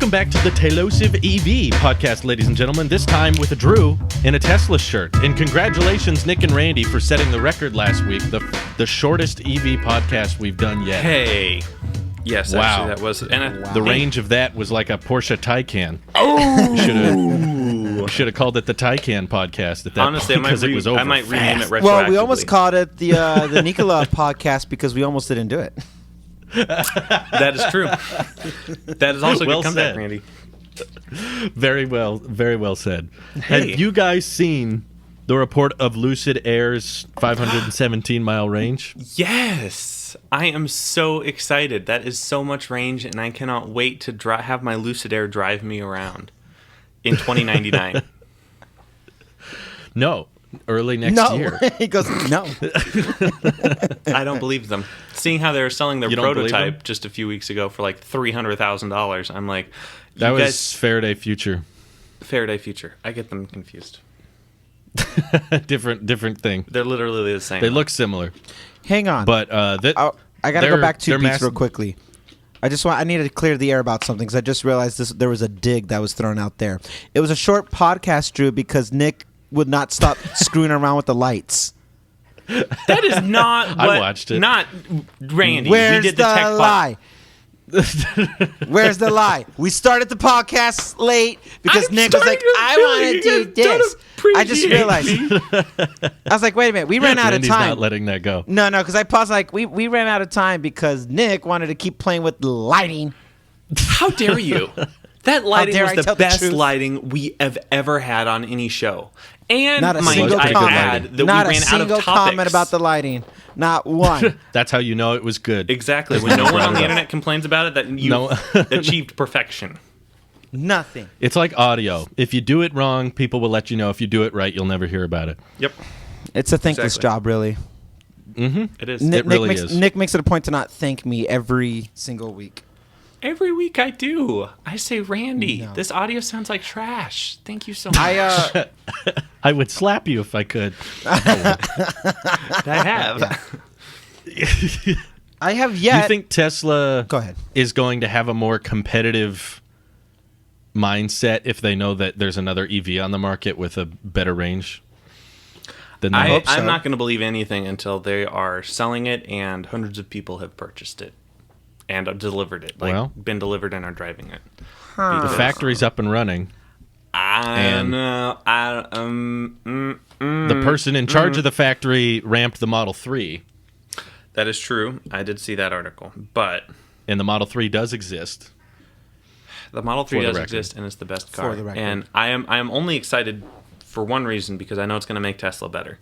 Welcome back to the Telosive EV podcast, ladies and gentlemen. This time with a Drew in a Tesla shirt. And congratulations, Nick and Randy, for setting the record last week, the shortest EV podcast we've done yet. Hey. Yes, wow. Actually, that was... And the range of that was like a Porsche Taycan. Oh! Should have called it the Taycan podcast at that Honestly, point, because it was over I might rename it retroactively. Well, we almost called it the Nikola podcast because we almost didn't do it. That is true. That is also a well good comeback, said. Randy. Very well said. Hey. Have you guys seen the report of Lucid Air's 517-mile range? Yes! I am so excited. That is so much range, and I cannot wait to have my Lucid Air drive me around in 2099. No. Early next year. He goes, no. I don't believe them. Seeing how they were selling their You don't believe prototype them? just a few weeks ago for like $300,000, I'm like, That was guys, Faraday Future. Faraday Future. I get them confused. different thing. They're literally the same. They look similar. Hang on. But I got to go back 2 beats real quickly. I needed to clear the air about something because I just realized there was a dig that was thrown out there. It was a short podcast, Drew, because Nick would not stop screwing around with the lights. That is not what... I watched it. Not Randy. Where's we did the tech lie? Where's the lie? We started the podcast late because Nick was like, I want to do this. I just realized. I was like, wait a minute. We ran out Randy's of time. not letting that go. No, because I paused like, we ran out of time because Nick wanted to keep playing with lighting. How dare you? That lighting dare was I the tell the best truth? lighting we have ever had on any show. And Not a mind single I comment. add that Not we a ran out of single topics. comment about the lighting. Not one. That's how you know it was good. Exactly. When no one on the internet complains about it, that you No. achieved perfection. Nothing. It's like audio. If you do it wrong, people will let you know. If you do it right, you'll never hear about it. Yep. It's a thankless Exactly. job, really. It is. It really is. Nick makes it a point to not thank me every single week. Every week I do. I say, Randy, No. this audio sounds like trash. Thank you so much. I would slap you if I could. I have. I have yet. You think Tesla Go ahead. is going to have a more competitive mindset if they know that there's another EV on the market with a better range than they hope? I'm not going to believe anything until they are selling it and hundreds of people have purchased it and delivered it. Well. Been delivered and are driving it. The factory's up and running. The The person in charge of the factory ramped the Model 3, That is true. I did see that article. But and the Model 3 does exist. the Model 3 For the does record. exist and it's the best car. For the record. And I am only excited for one reason, because I know it's going to make Tesla better.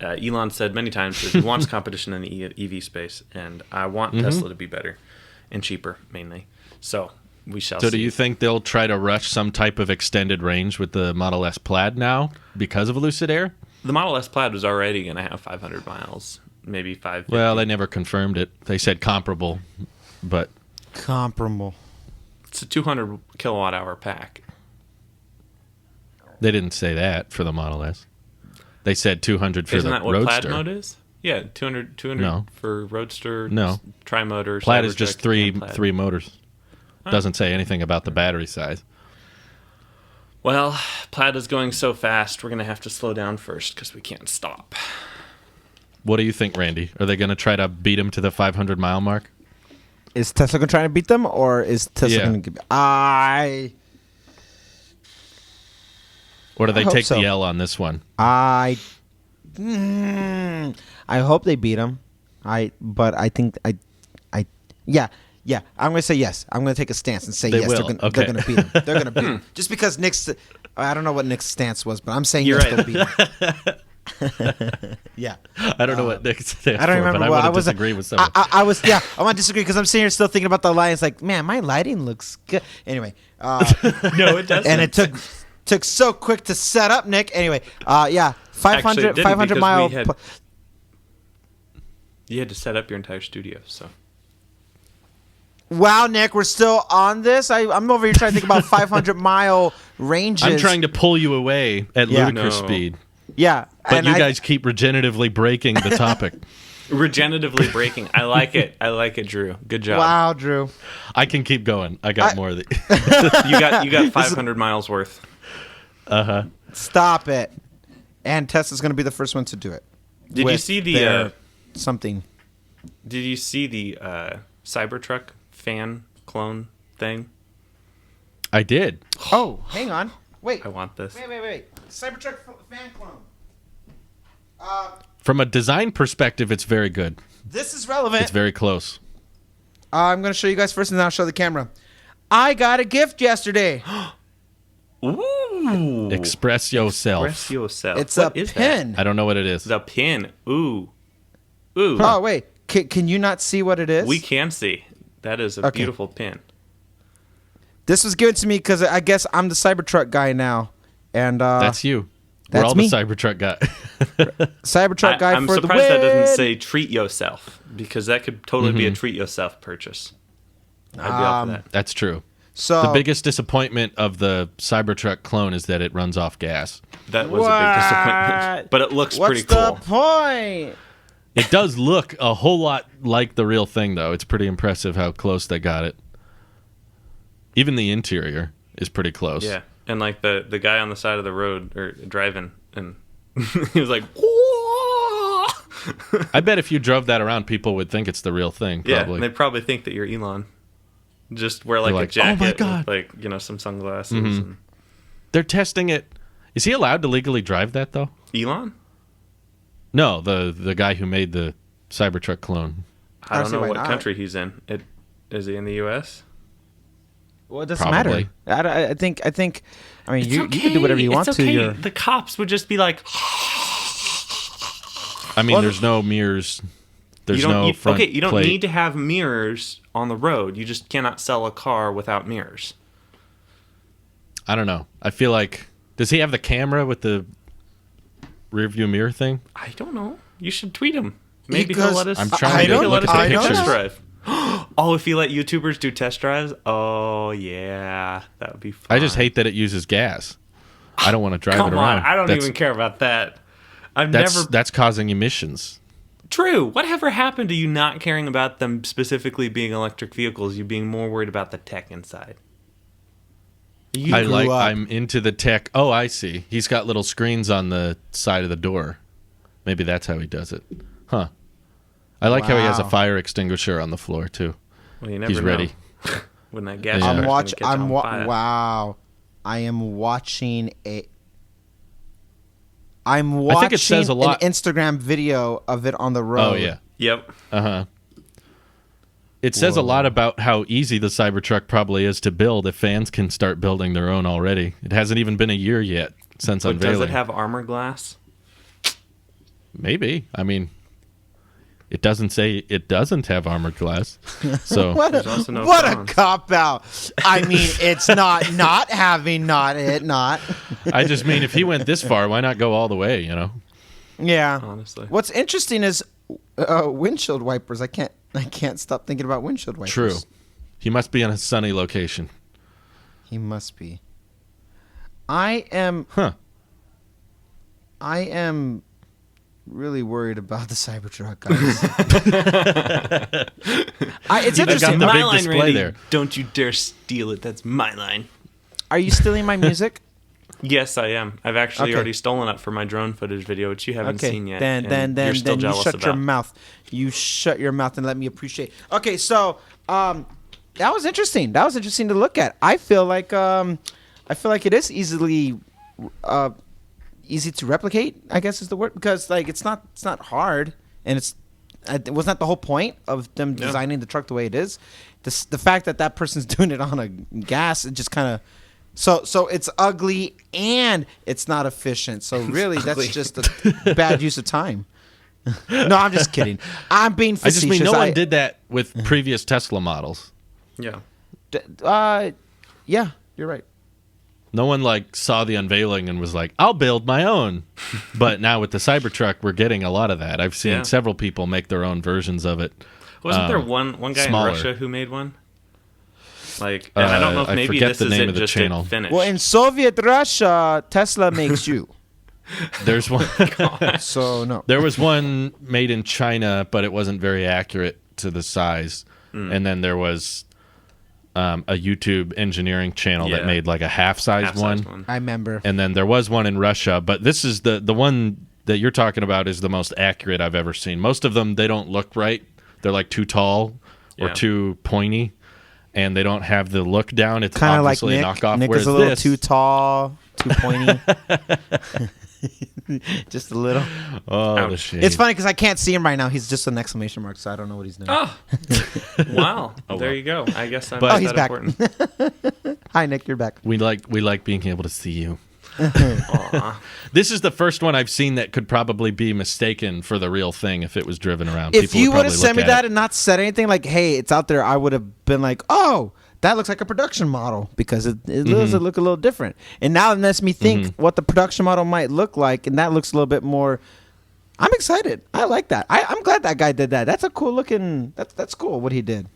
Elon said many times that he wants competition in the EV space, and I want Tesla to be better and cheaper, mainly. So we shall see. So do you think they'll try to rush some type of extended range with the Model S Plaid now because of Lucid Air? The Model S Plaid was already going to have 500 miles, maybe 550. Well, they never confirmed it. They said comparable, but Comparable. It's a 200 kilowatt hour pack. they didn't say that for the Model S. They said 200 for Isn't the that what Roadster. Plaid mode is? Yeah, 200 No. for Roadster, No. Tri-Motor, Plaid is Cybertruck, just and Plaid. three motors. Doesn't say anything about the battery size. Well, Plaid is going so fast, we're going to have to slow down first because we can't stop. What do you think, Randy? Are they going to try to beat him to the 500-mile mark? Is Tesla going to try to beat them, or is Tesla Yeah. going to give... Or do they hope take so. the L on this one? I hope they beat them. But I think yeah. I'm going to say yes. I'm going to take a stance and say They yes. will. They're Okay. going to beat them. They're going to beat them. Just because Nick's... I don't know what Nick's stance was, but I'm saying You're yes, right. they'll beat them. Yeah. I don't know what Nick stands I don't for, remember but I what want to disagree with someone. I want to disagree because I'm sitting here still thinking about the lighting. It's like, man, my lighting looks good. Anyway, No, it doesn't. and it took so quick to set up, Nick. Anyway, 500 Actually, it didn't 500 because mile. we had- You had to set up your entire studio, so... Wow, Nick, we're still on this. I'm over here trying to think about 500 mile ranges. I'm trying to pull you away at Yeah. ludicrous No. speed. Yeah, But and you guys keep regeneratively breaking the topic. Regeneratively braking. I like it. I like it, Drew. Good job. Wow, Drew. I can keep going. I got more of the. You got 500 miles worth. Stop it. And Tesla's going to be the first one to do it. Did you see the something? Did you see the Cybertruck fan clone thing? I did. Oh, hang on. Wait. I want this. Wait. Cybertruck fan clone. From a design perspective, it's very good. This is relevant. It's very close. I'm going to show you guys first, and then I'll show the camera. I got a gift yesterday. Ooh. Express yourself. Express yourself. It's What a is pin. that? I don't know what it is. The pin. Ooh. Ooh. Oh, wait. Can you not see what it is? We can see. That is a beautiful pin. This was given to me because I guess I'm the Cybertruck guy now. And That's you. We're that's all me. the Cybertruck guy. Cybertruck guy I'm for the win. surprised that doesn't say treat yourself, because that could totally be a treat yourself purchase. I'd be up for that. That's true. So The biggest disappointment of the Cybertruck clone is that it runs off gas. That was a big disappointment. But it looks what's pretty cool. the point? It does look a whole lot like the real thing, though. It's pretty impressive how close they got it. Even the interior is pretty close. Yeah. And like the guy on the side of the road or driving, and he was like, "Whoa!" I bet if you drove that around, people would think it's the real thing. Yeah, Probably. and they probably think that you're Elon. Just wear like, They're a like, jacket, "Oh my God." with some sunglasses. And... They're testing it. Is he allowed to legally drive that, though? Elon? No, the guy who made the Cybertruck clone. I don't see know why what not. country he's in. Is he in the U.S.? Well, it doesn't Probably. matter. I think. I mean, you can do whatever you want to. You're... The cops would just be like, I mean, there's no mirrors. There's no front you don't plate. need to have mirrors on the road. You just cannot sell a car without mirrors. I don't know. I feel like... Does he have the camera with the rear view mirror thing? I don't know. You should tweet him. Maybe Because he'll let us. I'm trying to look at the take a pictures. test drive. Oh, if you let YouTubers do test drives? Oh, yeah. That would be fun. I just hate that it uses gas. I don't want to drive Come it on. around. I don't even care about that. That's causing emissions. True. Whatever happened to you not caring about them specifically being electric vehicles, you being more worried about the tech inside? I'm into the tech. Oh, I see. He's got little screens on the side of the door. Maybe that's how he does it. Huh. I like how he has a Wow. fire extinguisher on the floor, too. Well, you never He's know. ready. When that gas Yeah. Wow. I am watching a. I'm I watching think it says a lot. an Instagram video of it on the road. Oh, yeah. Yep. Uh-huh. It says a lot about how easy the Cybertruck probably is to build if fans can start building their own already. It hasn't even been a year yet since But unveiling. does it have armor glass? Maybe. I mean, it doesn't say it doesn't have armored glass. So There's also no What a cons. cop out. I mean, it's not having not. I just mean, if he went this far, why not go all the way, you know? Yeah. Honestly. What's interesting is windshield wipers. I can't stop thinking about windshield wipers. True. He must be in a sunny location. He must be. I am really worried about the Cybertruck, guys. It's They've got interesting. the My big line, display Randy. there. Don't you dare steal it. That's my line. Are you stealing my music? Yes, I am. I've actually Okay. already stolen it for my drone footage video, which you haven't Okay, seen yet. then and you're still you jealous shut about. your mouth. You shut your mouth and let me appreciate. Okay, so that was interesting. That was interesting to look at. I feel like it is easy to replicate, I guess is the word, because like it's not hard, and it was not the whole point of them designing the truck the way it is. The fact that person's doing it on a gas, it just kind of. So it's ugly and it's not efficient. So really, that's just a bad use of time. No, I'm just kidding. I'm being I facetious. just mean no one did that with previous Tesla models. Yeah. Yeah, you're right. No one like saw the unveiling and was like, "I'll build my own." But now with the Cybertruck, we're getting a lot of that. I've seen several people make their own versions of it. Wasn't there one guy smaller. in Russia who made one? Like, and I don't know if I maybe forget this the is name it of the just channel. finished. Well, in Soviet Russia, Tesla makes you. There's one. So no. There was one made in China, but it wasn't very accurate to the size. And then there was a YouTube engineering channel that made like a half-size one. I remember. And then there was one in Russia, but this is the one that you're talking about is the most accurate I've ever seen. Most of them, they don't look right. They're like too tall or too pointy, and they don't have the look down. It's kind of like obviously Nick. a knockoff. Nick is a little too tall, too pointy. Just a little. Oh, the shade. It's funny because I can't see him right now. He's just an exclamation mark, so I don't know what he's doing. Oh, wow! There you go. I guess I'm But- he's back. important. Hi, Nick. You're back. We like being able to see you. Aw. This is the first one I've seen that could probably be mistaken for the real thing if it was driven around. If you would have sent me that it. and not said anything like, "Hey, it's out there," I would have been like, "Oh, that looks like a production model," because it does look a little different. And now it makes me think what the production model might look like, and that looks a little bit more. I'm excited. I like that. I'm glad that guy did that. That's a cool looking. That's cool what he did.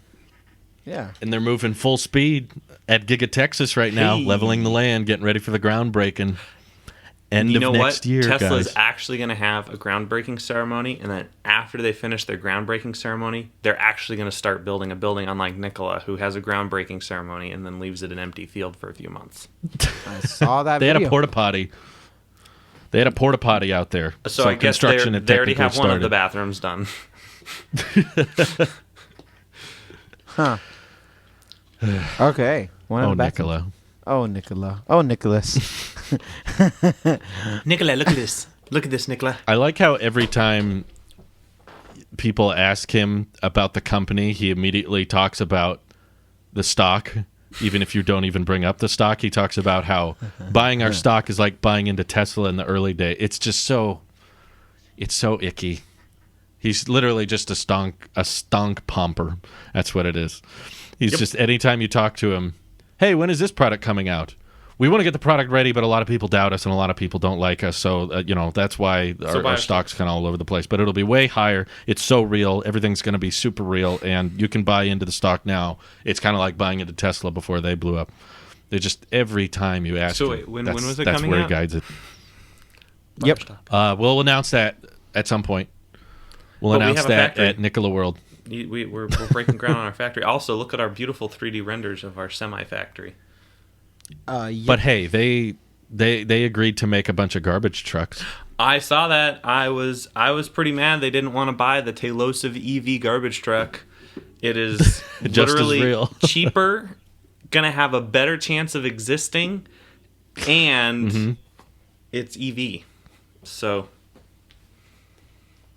Yeah. And they're moving full speed at Giga Texas right now, leveling the land, getting ready for the groundbreaking. End You know of next what? year, Tesla's guys. actually going to have a groundbreaking ceremony, and then after they finish their groundbreaking ceremony, they're actually going to start building a building, unlike Nikola, who has a groundbreaking ceremony and then leaves it an empty field for a few months. I saw that. They video. had a porta potty. They had a porta potty out there. So I guess they construction had already have technically one of the started. bathrooms done. Huh. Okay. One of Oh, the back- Nikola. Oh, Nikola. Oh, Nicholas. Nikola, look at this. Look at this, Nikola. I like how every time people ask him about the company, he immediately talks about the stock. Even if you don't even bring up the stock, he talks about how buying our stock is like buying into Tesla in the early day. It's just so icky. He's literally just a stonk pomper. That's what it is. He's just, anytime you talk to him, hey, when is this product coming out? We want to get the product ready, but a lot of people doubt us and a lot of people don't like us. So, that's why our stock's kind of all over the place. But it'll be way higher. It's so real. Everything's going to be super real. And you can buy into the stock now. It's kind of like buying into Tesla before they blew up. They just, every time you ask So him, wait, when that's was it that's coming where out? he guides it. Yep. We'll announce that at some point. We'll But we announce have a that factory. at Nikola World. We're breaking ground on our factory. Also, look at our beautiful 3D renders of our semi-factory. Yep. But hey, they agreed to make a bunch of garbage trucks. I saw that. I was pretty mad they didn't want to buy the Tailosive EV garbage truck. It is Just as literally real. cheaper, gonna have a better chance of existing, and it's EV. So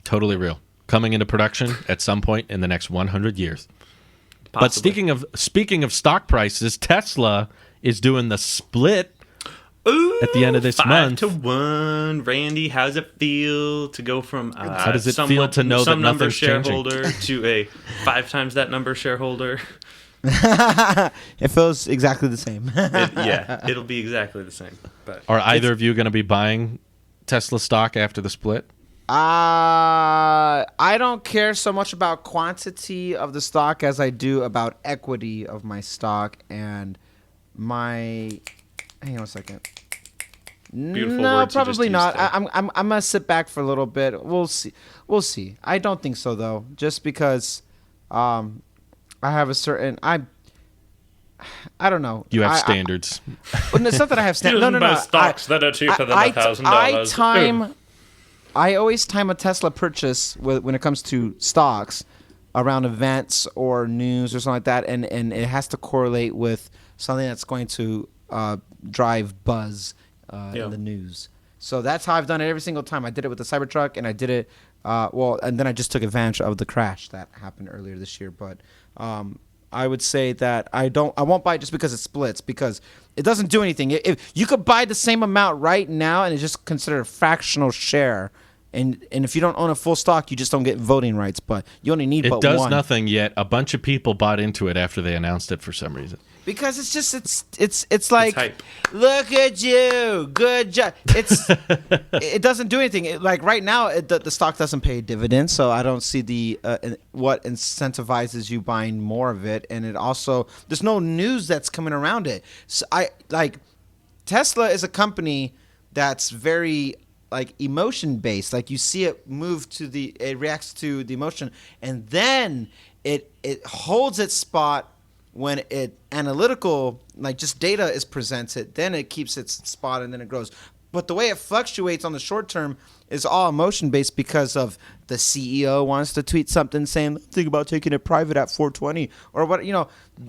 Totally real. Coming into production at some point in the next 100 years. But possibly. speaking of stock prices, Tesla is doing the split at the end of this 5-1. Randy, how does it feel to go from How does it feel to know that number nothing's changing? shareholder to a 5 times that number shareholder? It feels exactly the same. It'll be exactly the same. But Are either of you going to be buying Tesla stock after the split? I don't care so much about quantity of the stock as I do about equity of my stock and my. Hang on a second. Beautiful no, words you probably just not. used there. I'm gonna sit back for a little bit. We'll see. I don't think so though. Just because, I have a certain I don't know. You have standards. Well, it's not that I have standards. No. Stocks that are cheaper than $1,000. I always time a Tesla purchase when it comes to stocks around events or news or something like that, and it has to correlate with something that's going to drive buzz in the news. So that's how I've done it every single time. I did it with the Cybertruck, and I did it and then I just took advantage of the crash that happened earlier this year. But I would say that I won't buy it just because it splits, because it doesn't do anything. If you could buy the same amount right now and it's just considered a fractional share, and if you don't own a full stock, you just don't get voting rights. But you only need It but does one. nothing yet. A bunch of people bought into it after they announced it for some reason. Because it's like, hype. Look at you, good job. It doesn't do anything. Like right now, the stock doesn't pay dividends, so I don't see the what incentivizes you buying more of it. And it also, there's no news that's coming around it. So Tesla is a company that's very like emotion based. Like you see it it reacts to the emotion, and then it holds its spot when it analytical, like just data is presented. Then it keeps its spot and then it grows. But the way it fluctuates on the short term is all emotion based because of the CEO wants to tweet something saying, think about taking it private at 420 or what,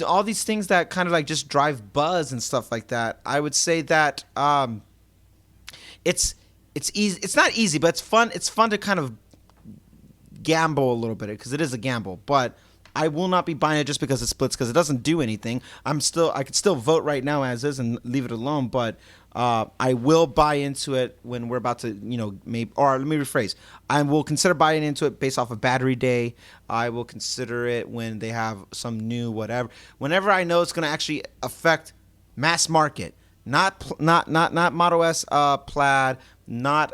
all these things that kind of like just drive buzz and stuff like that. I would say that it's easy. It's not easy, but it's fun. It's fun to kind of gamble a little bit because it is a gamble, but I will not be buying it just because it splits because it doesn't do anything. I could still vote right now as is and leave it alone, but I will buy into it when we're about to, maybe, or let me rephrase. I will consider buying into it based off of battery day. I will consider it when they have some new whatever. Whenever I know it's going to actually affect mass market, not Model S Plaid, not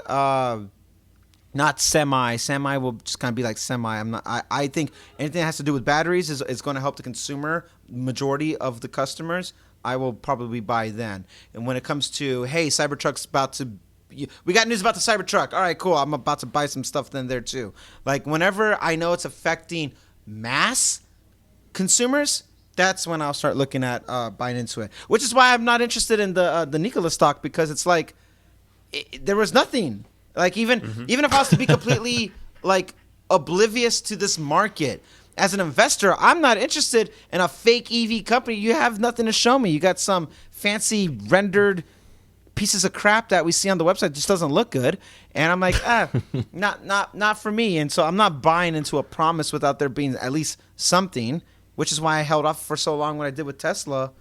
semi. Semi will just kind of be like semi. I think anything that has to do with batteries is going to help the consumer, majority of the customers. I will probably buy then. And when it comes to, hey, Cybertruck's we got news about the Cybertruck. All right, cool. I'm about to buy some stuff then there too. Like whenever I know it's affecting mass consumers, that's when I'll start looking at buying into it. Which is why I'm not interested in the Nikola stock because it's like there was nothing. Like even if I was to be completely like oblivious to this market, as an investor, I'm not interested in a fake EV company. You have nothing to show me. You got some fancy rendered pieces of crap that we see on the website. It just doesn't look good. And I'm like, not for me. And so I'm not buying into a promise without there being at least something, which is why I held off for so long when I did with Tesla.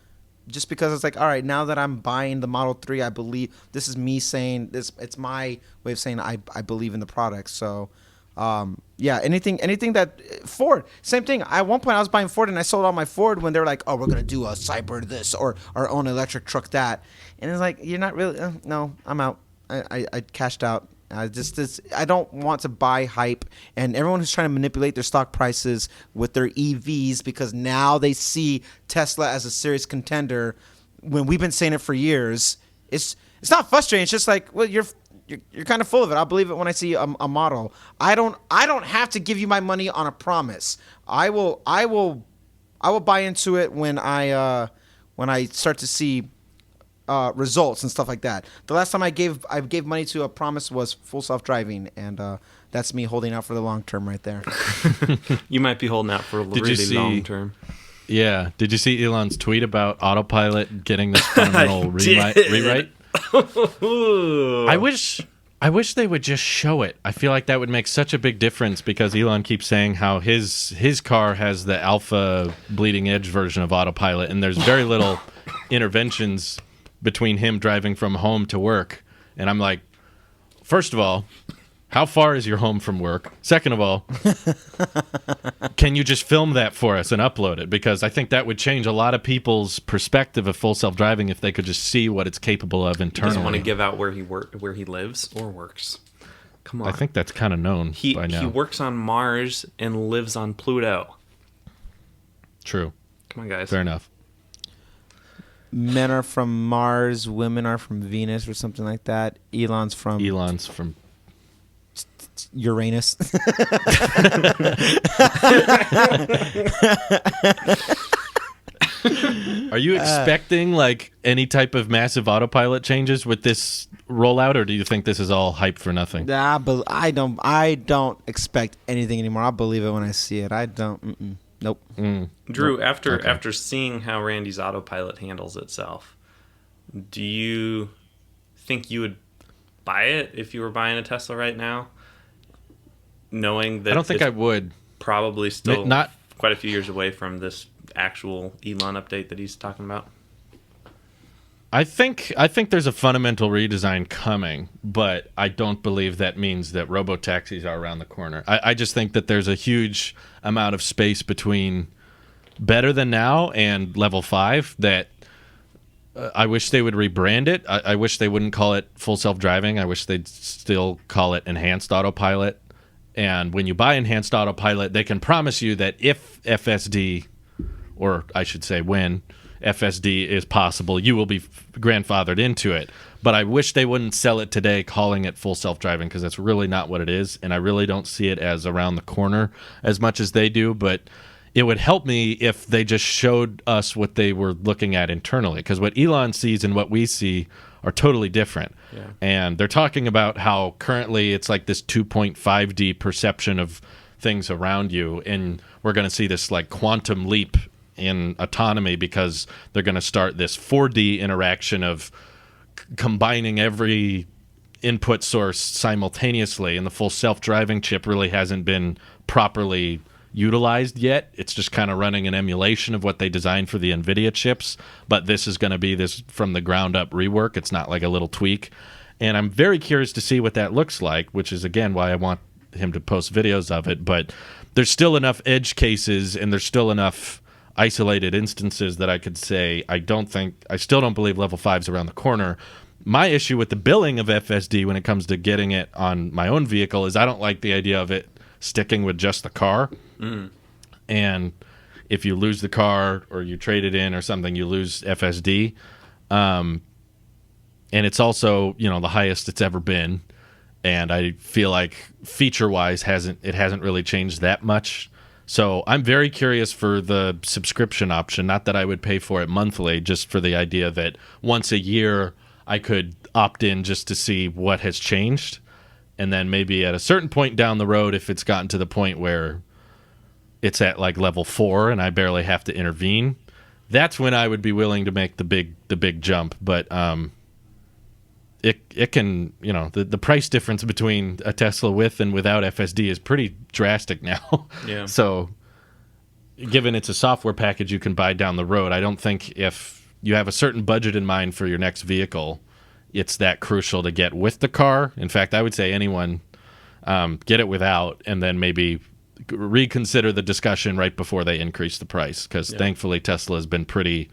Just because it's like, all right, now that I'm buying the Model 3, I believe this is me saying this. It's my way of saying I believe in the product. So, yeah, anything that Ford, same thing. At one point I was buying Ford and I sold all my Ford when they were like, oh, we're going to do a Cyber this or our own electric truck that. And it's like, you're not really, no, I'm out. I cashed out. I don't want to buy hype, and everyone who's trying to manipulate their stock prices with their EVs because now they see Tesla as a serious contender when we've been saying it for years. It's not frustrating. It's just like, well, you're kind of full of it. I'll believe it when I see a model. I don't have to give you my money on a promise. I will buy into it when I start to see results and stuff like that. The last time I gave money to a promise was full self-driving, and that's me holding out for the long term right there. You might be holding out for a really long term. Yeah. Did you see Elon's tweet about autopilot getting this fundamental rewrite? I wish they would just show it. I feel like that would make such a big difference because Elon keeps saying how his car has the alpha bleeding edge version of autopilot, and there's very little interventions between him driving from home to work. And I'm like, first of all, how far is your home from work? Second of all, can you just film that for us and upload it? Because I think that would change a lot of people's perspective of full self-driving if they could just see what it's capable of internally. He doesn't want to give out where he lives or works. Come on. I think that's kind of known by now. He works on Mars and lives on Pluto. True. Come on, guys. Fair enough. Men are from Mars, women are from Venus or something like that. Elon's from Uranus. Are you expecting like any type of massive autopilot changes with this rollout, or do you think this is all hype for nothing? I don't expect anything anymore. I'll believe it when I see it. I don't. Nope. Drew, after seeing how Randy's autopilot handles itself, do you think you would buy it if you were buying a Tesla right now? Knowing that I don't think I would. Probably still not quite a few years away from this actual Elon update that he's talking about. I think there's a fundamental redesign coming, but I don't believe that means that robotaxis are around the corner. I just think that there's a huge amount of space between better than now and level 5 that I wish they would rebrand it. I wish they wouldn't call it full self-driving. I wish they'd still call it enhanced autopilot. And when you buy enhanced autopilot, they can promise you that if FSD, or I should say when FSD is possible, you will be grandfathered into it. But I wish they wouldn't sell it today calling it full self-driving, because that's really not what it is, and I really don't see it as around the corner as much as they do. But it would help me if they just showed us what they were looking at internally, because what Elon sees and what we see are totally different. Yeah. And they're talking about how currently it's like this 2.5D perception of things around you, and we're going to see this like quantum leap in autonomy because they're going to start this 4D interaction of combining every input source simultaneously, and the full self-driving chip really hasn't been properly utilized yet. It's just kind of running an emulation of what they designed for the NVIDIA chips, but this is going to be this from the ground up rework. It's not like a little tweak, and I'm very curious to see what that looks like, which is again why I want him to post videos of it. But there's still enough edge cases and there's still enough isolated instances that I could say I still don't believe level 5's around the corner. My issue with the billing of FSD when it comes to getting it on my own vehicle is I don't like the idea of it sticking with just the car. And if you lose the car or you trade it in or something, you lose FSD. And it's also, the highest it's ever been. And I feel like feature-wise it hasn't really changed that much. So I'm very curious for the subscription option. Not that I would pay for it monthly, just for the idea that once a year I could opt in just to see what has changed. And then maybe at a certain point down the road, if it's gotten to the point where it's at like level 4 and I barely have to intervene, that's when I would be willing to make the big jump. But it can, the price difference between a Tesla with and without FSD is pretty drastic now. Yeah. So given it's a software package you can buy down the road, I don't think if you have a certain budget in mind for your next vehicle, it's that crucial to get with the car. In fact, I would say anyone get it without, and then maybe reconsider the discussion right before they increase the price, because thankfully Tesla has been pretty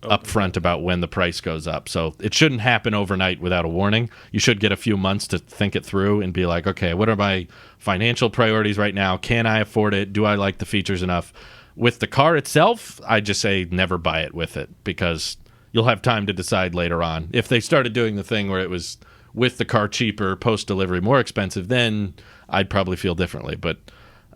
upfront about when the price goes up. So it shouldn't happen overnight without a warning. You should get a few months to think it through and be like, okay, what are my financial priorities right now? Can I afford it? Do I like the features enough? With the car itself, I just say never buy it with it, because you'll have time to decide later on. If they started doing the thing where it was with the car cheaper, post-delivery more expensive, then I'd probably feel differently. But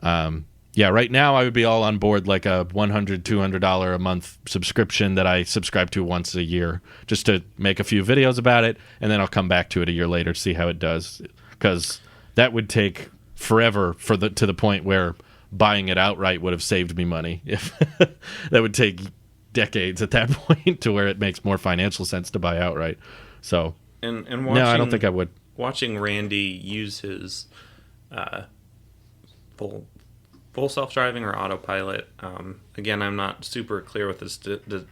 right now I would be all on board, like a $100, $200 a month subscription that I subscribe to once a year, just to make a few videos about it, and then I'll come back to it a year later to see how it does, because that would take forever to the point where buying it outright would have saved me money. If that would take decades at that point to where it makes more financial sense to buy outright. So and watching, no, I don't think I would. Watching Randy use his full self-driving or autopilot. Again, I'm not super clear with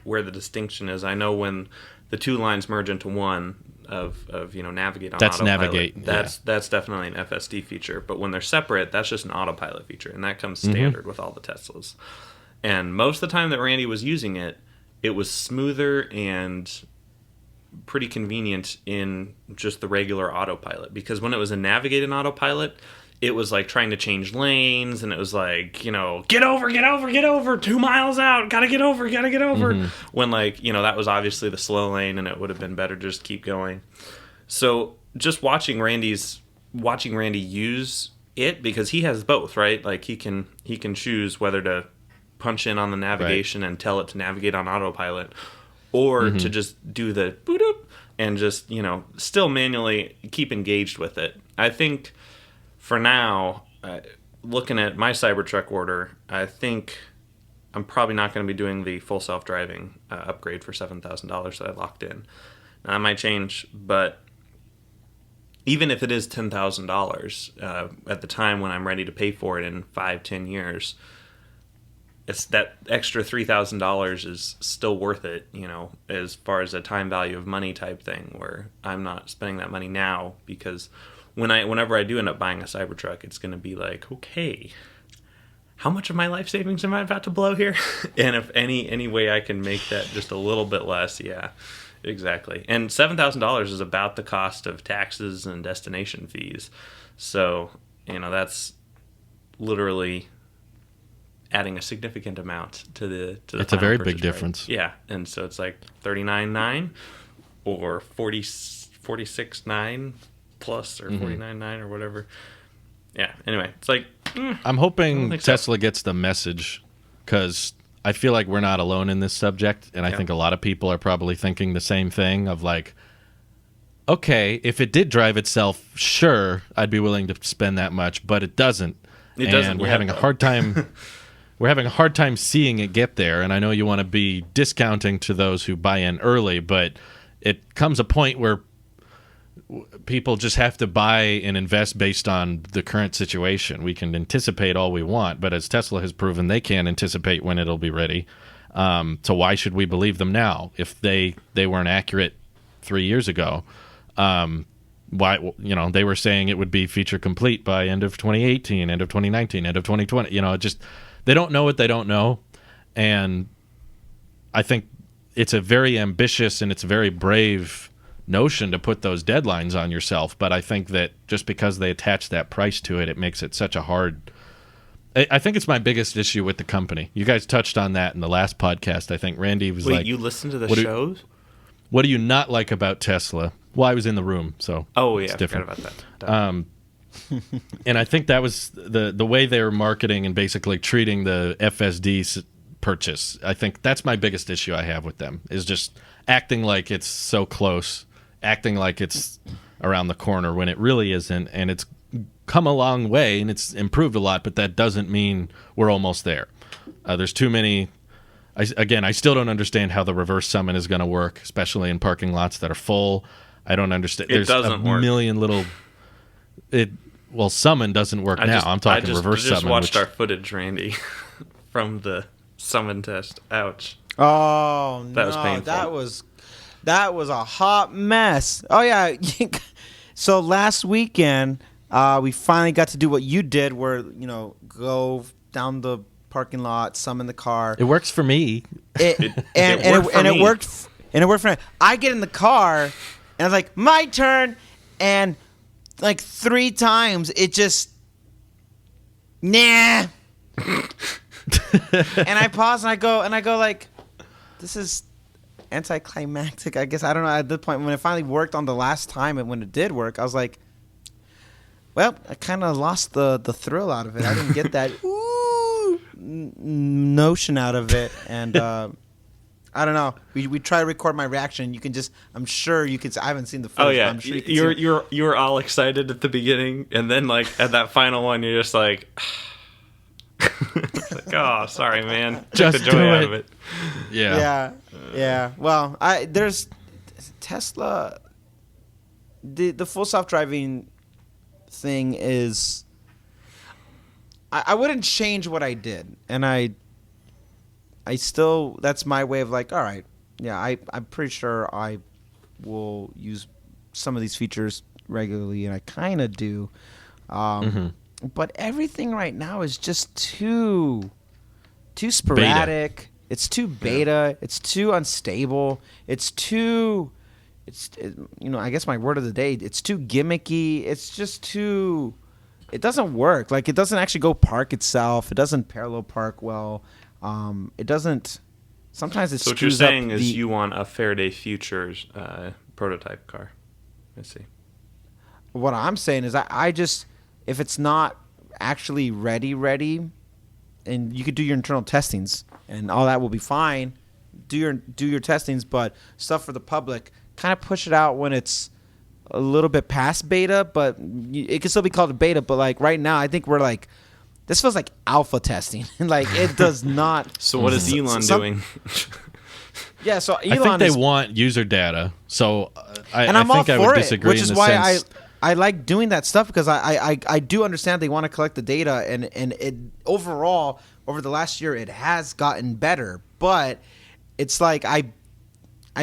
where the distinction is. I know when the two lines merge into one of navigate on that's autopilot. Navigate. That's definitely an FSD feature. But when they're separate, that's just an autopilot feature, and that comes standard with all the Teslas. And most of the time that Randy was using it, it was smoother and pretty convenient in just the regular autopilot. Because when it was a Navigate and autopilot, it was like trying to change lanes, and it was like, get over, 2 miles out, gotta get over. When that was obviously the slow lane, and it would have been better to just keep going. So just watching Randy use it, because he has both, right? Like he can choose whether to punch in on the navigation and tell it to navigate on autopilot, or to just do the boot up and just, still manually keep engaged with it. I think for now, looking at my Cybertruck order, I think I'm probably not going to be doing the full self-driving upgrade for $7,000 that I locked in. Now, that might change, but even if it is $10,000 at the time when I'm ready to pay for it in 5-10 years, it's that extra $3,000 is still worth it, as far as a time value of money type thing, where I'm not spending that money now, because whenever I do end up buying a Cybertruck, it's going to be like, okay, how much of my life savings am I about to blow here? And if any way I can make that just a little bit less, yeah, exactly. And $7,000 is about the cost of taxes and destination fees. So, that's literally adding a significant amount to the it's a very big difference. Yeah, and so it's like $39,900. or 46.9 plus or 49.9 or whatever. Yeah. Anyway, it's like I'm hoping so. Tesla gets the message, because I feel like we're not alone in this subject, and I think a lot of people are probably thinking the same thing of like, okay, if it did drive itself, sure, I'd be willing to spend that much, but it doesn't. We're having a hard time. We're having a hard time seeing it get there, and I know you want to be discounting to those who buy in early, but it comes a point where people just have to buy and invest based on the current situation. We can anticipate all we want, but as Tesla has proven, they can't anticipate when it'll be ready. So why should we believe them now if they weren't accurate 3 years ago? Why, they were saying it would be feature complete by end of 2018, end of 2019, end of 2020. Just they don't know what they don't know, and I think it's a very ambitious and it's a very brave notion to put those deadlines on yourself, but I think that just because they attach that price to it, it makes it such a hard. I think it's my biggest issue with the company. You guys touched on that in the last podcast. I think Randy was Wait, you listened to the shows? What do you not like about Tesla? Well, I was in the room, so it's different. I forgot about that. And I think that was the way they were marketing and basically treating the FSD purchase. I think that's my biggest issue I have with them, is just acting like it's so close, acting like it's around the corner when it really isn't, and it's come a long way and it's improved a lot, but that doesn't mean we're almost there. There's too many. I still don't understand how the reverse summon is going to work, especially in parking lots that are full. I don't understand. There's a million little. Summon doesn't work now. I'm talking reverse summon. I just watched our footage, Randy, from the summon test. Ouch. Oh, that was painful. That was a hot mess. Oh, yeah. So last weekend, we finally got to do what you did, where, go down the parking lot, summon the car. It works for me. It worked for me. I get in the car, and I was like, my turn. And like 3 times, it just, nah. And I pause, and I go like, this is anticlimactic, I guess. I don't know. At this point, when it finally worked on the last time, and when it did work, I was like, well, I kind of lost the thrill out of it. I didn't get that notion out of it. And I don't know. We try to record my reaction. You can just, I'm sure you could. I haven't seen the footage. Oh yeah, but I'm sure you were all excited at the beginning, and then like at that final one, you're just like. Like, oh, sorry, man. Just took the joy out of it. Yeah. Well, there's Tesla. The full self-driving thing is. I wouldn't change what I did, and I still, that's my way of like, all right, yeah, I'm pretty sure I will use some of these features regularly, and I kind of do. But everything right now is just too sporadic. Beta. It's too beta. It's too unstable. It's I guess my word of the day, it's too gimmicky. It's just too, it doesn't work. Like, it doesn't actually go park itself. It doesn't parallel park well. It doesn't, sometimes it screws up. So what you're saying is you want a Faraday Futures prototype car. I see. What I'm saying is I just, if it's not actually ready, and you could do your internal testings, and all that will be fine. Do your testings, but stuff for the public, kind of push it out when it's a little bit past beta, but it can still be called a beta. But like right now, I think we're like, this feels like alpha testing. Like, it does not. So what is Elon doing? Yeah, so Elon. I think they want user data. So I'm I all think I for would it, disagree. which is why I like doing that stuff, because I do understand they want to collect the data, and it overall over the last year it has gotten better, but it's like I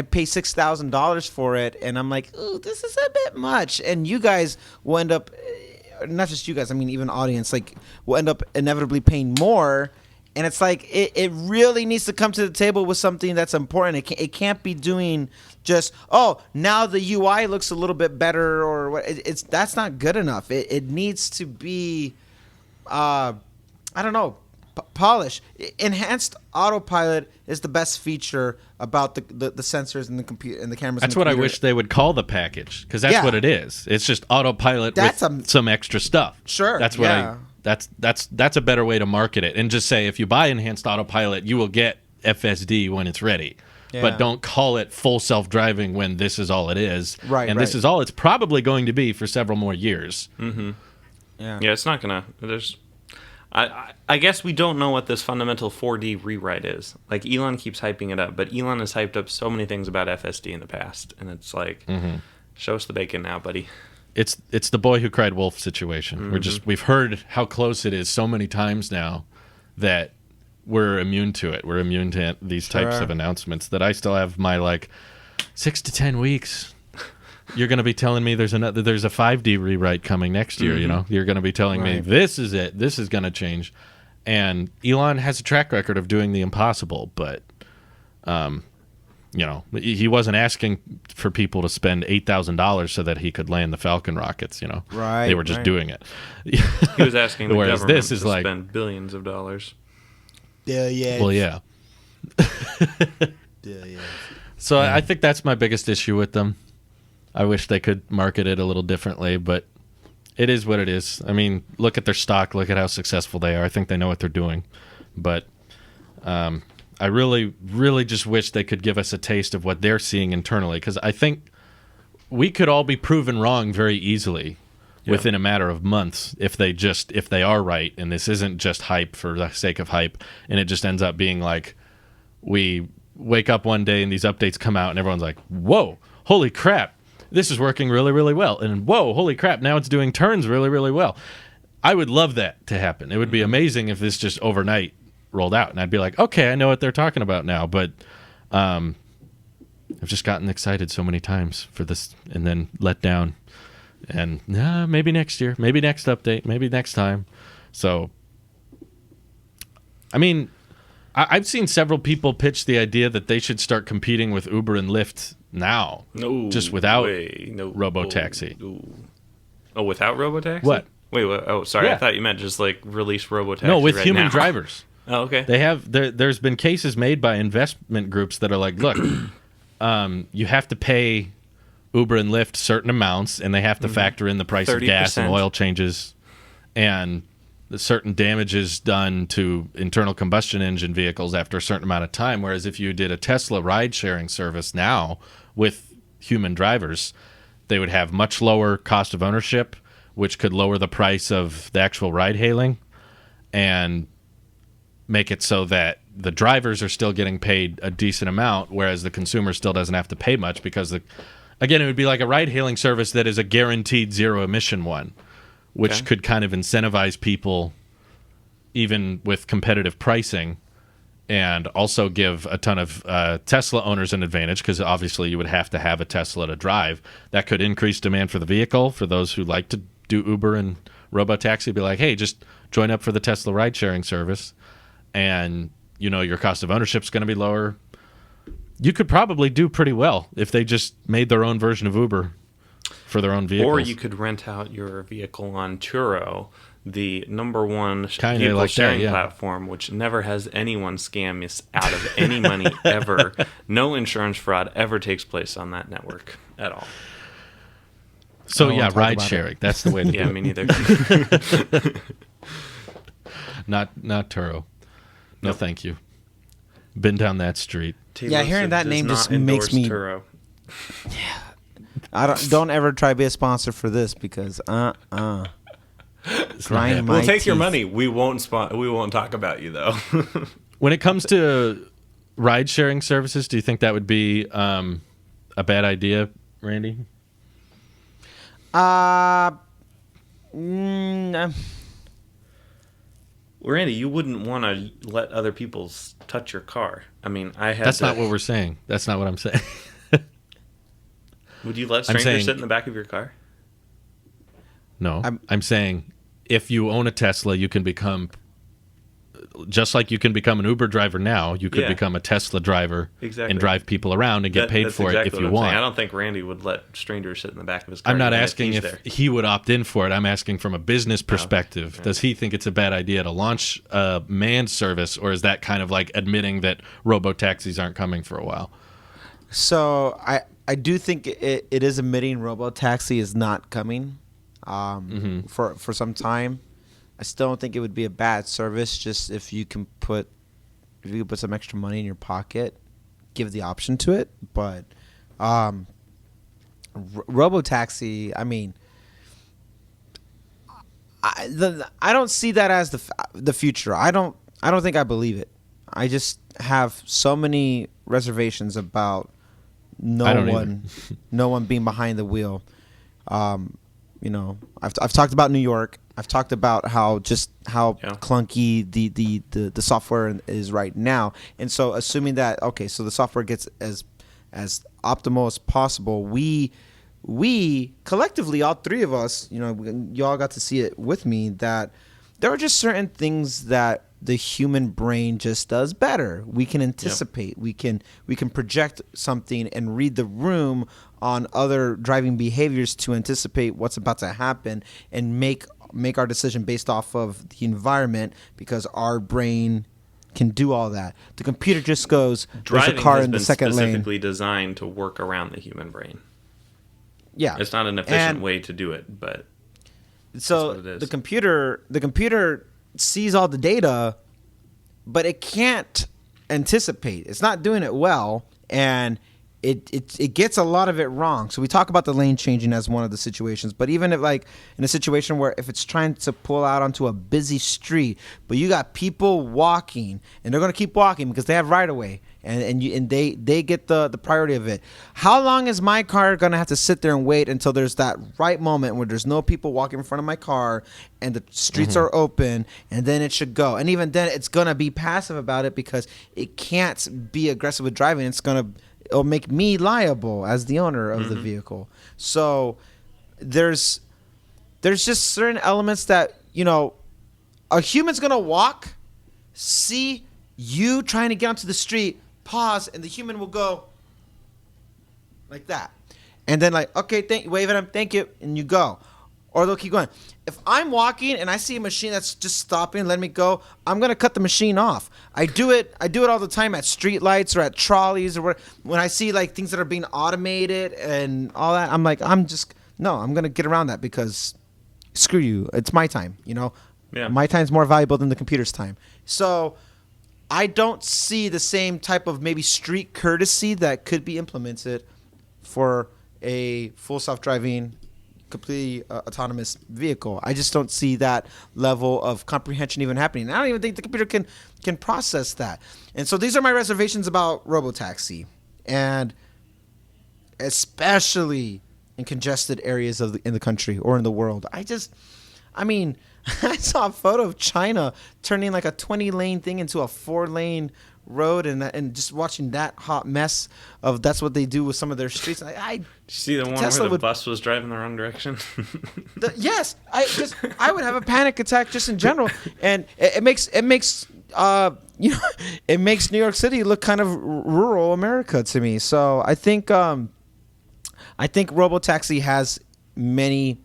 pay $6,000 for it, and I'm like, ooh, this is a bit much, and you guys will end up, not just you guys, I mean even audience, like, will end up inevitably paying more. And it's like, it really needs to come to the table with something that's important. It can't be doing just, oh, now the UI looks a little bit better, or what. That's not good enough. It needs to be, I don't know, polish. Enhanced autopilot is the best feature about the sensors and the computer and the cameras. That's and the what computer. I wish they would call the package, because that's what it is. It's just autopilot with some extra stuff. Sure. That's what that's a better way to market it, and just say if you buy enhanced autopilot, you will get FSD when it's ready. Yeah. But don't call it full self-driving when this is all it is. Right. And this is all it's probably going to be for several more years. Mm-hmm. Yeah. Yeah, it's not gonna. I guess we don't know what this fundamental 4D rewrite is. Like, Elon keekeeps hyping it up, but Elon has hyped up so many things about FSD in the past, and it's like, show us the bacon now, buddy. It's the boy who cried wolf situation. We've heard how close it is so many times now that we're immune to it. We're immune to these types of announcements that I still have my 6 to 10 weeks. You're going to be telling me there's a 5D rewrite coming next year. You know, you're going to be telling me this is it. This is going to change. And Elon has a track record of doing the impossible, but he wasn't asking for people to spend $8,000 so that he could land the Falcon rockets. You know, they were just doing it. He was asking the government to spend billions of dollars. Yeah. Well, yeah. So I think that's my biggest issue with them. I wish they could market it a little differently, but it is what it is. I mean, look at their stock. Look at how successful they are. I think they know what they're doing. But I really, really just wish they could give us a taste of what they're seeing internally, because I think we could all be proven wrong very easily within a matter of months if they are right, and this isn't just hype for the sake of hype, and it just ends up being like we wake up one day and these updates come out and everyone's like, whoa, holy crap, this is working really, really well. And whoa, holy crap, now it's doing turns really, really well. I would love that to happen. It would be amazing if this just overnight rolled out. And I'd be like, okay, I know what they're talking about now. But I've just gotten excited so many times for this and then let down. And maybe next year, maybe next update, maybe next time. So, I mean, I've seen several people pitch the idea that they should start competing with Uber and Lyft now, just without Robotaxi. Oh, without Robotaxi? What? Wait, what? Oh, sorry. I thought you meant just release Robotaxi. No, with human drivers. Oh, okay. They have. There's been cases made by investment groups that are like, look, you have to pay Uber and Lyft certain amounts, and they have to factor in the price 30%. Of gas and oil changes, and the certain damages done to internal combustion engine vehicles after a certain amount of time. Whereas if you did a Tesla ride-sharing service now with human drivers, they would have much lower cost of ownership, which could lower the price of the actual ride-hailing and make it so that the drivers are still getting paid a decent amount, whereas the consumer still doesn't have to pay much because, again, it would be like a ride-hailing service that is a guaranteed zero-emission one, which could kind of incentivize people even with competitive pricing and also give a ton of Tesla owners an advantage because obviously you would have to have a Tesla to drive. That could increase demand for the vehicle for those who like to do Uber and Robotaxi. Be like, hey, just join up for the Tesla ride-sharing service and, your cost of ownership is going to be lower. You could probably do pretty well if they just made their own version of Uber for their own vehicles. Or you could rent out your vehicle on Turo, the number one Kinda vehicle sharing platform, which never has anyone scam us out of any money ever. No insurance fraud ever takes place on that network at all. So ride sharing. That's the way to do it. Me neither. Not Turo. No, thank you. Been down that street. Hearing that name just makes me. Turo. I don't ever try to be a sponsor for this because grind my We'll take teeth. your money. We won't talk about you though. When it comes to ride sharing services, do you think that would be a bad idea, Randy? Well, Randy, you wouldn't want to let other people touch your car. I mean, That's not what we're saying. That's not what I'm saying. Would you let strangers sit in the back of your car? No. I'm saying if you own a Tesla, you can become just like you can become an Uber driver now, you could become a Tesla driver and drive people around and get paid for it if you want. I don't think Randy would let strangers sit in the back of his car. I'm not asking if he would opt in for it. I'm asking from a business perspective. Yeah. Does he think it's a bad idea to launch a manned service, or is that kind of like admitting that robotaxis aren't coming for a while? So I do think it is admitting robotaxi is not coming for some time. I still don't think it would be a bad service, just if you can put some extra money in your pocket, give the option to it. But robotaxi, I mean, I don't see that as the future. I don't think I believe it. I just have so many reservations about no one being behind the wheel. You know, I've talked about New York. I've talked about how clunky the software is right now. And so assuming that, okay, so the software gets as optimal as possible, we collectively, all three of us, you know, you all got to see it with me, that there are just certain things that the human brain just does better. We can anticipate. Yep. We can project something and read the room on other driving behaviors to anticipate what's about to happen and make our decision based off of the environment, because our brain can do all that. The computer just goes, there's a car in the second lane. Driving has been specifically designed to work around the human brain. Yeah. It's not an efficient way to do it, but so that's what it is. The computer sees all the data, but it can't anticipate. It's not doing it well, and it gets a lot of it wrong. So we talk about the lane changing as one of the situations, but even if, like, in a situation where if it's trying to pull out onto a busy street, but you got people walking, and they're going to keep walking because they have right of way, and they get the priority of it. How long is my car going to have to sit there and wait until there's that right moment where there's no people walking in front of my car and the streets are open, and then it should go? And even then, it's going to be passive about it because it can't be aggressive with driving. It'll make me liable as the owner of the vehicle. So there's just certain elements that, you know, a human's going to walk, see you trying to get onto the street, pause, and the human will go like that. And then, like, okay, wave at him, thank you, and you go. Or they'll keep going. If I'm walking and I see a machine that's just stopping, let me go, I'm going to cut the machine off. I do it all the time at street lights or at trolleys, or when I see, like, things that are being automated and all that. I'm like, I'm going to get around that because screw you. It's my time, you know? Yeah. My time's more valuable than the computer's time. So I don't see the same type of maybe street courtesy that could be implemented for a full self-driving, completely autonomous vehicle. I just don't see that level of comprehension even happening. I don't even think the computer can process that. And so these are my reservations about Robotaxi, and especially in congested areas in the country or in the world. I saw a photo of China turning like a 20-lane thing into a 4-lane road, and just watching that hot mess of that's what they do with some of their streets. Did you see the one where the bus was driving the wrong direction? Yes, I would have a panic attack just in general, and it makes it makes New York City look kind of rural America to me. So I think Robotaxi has many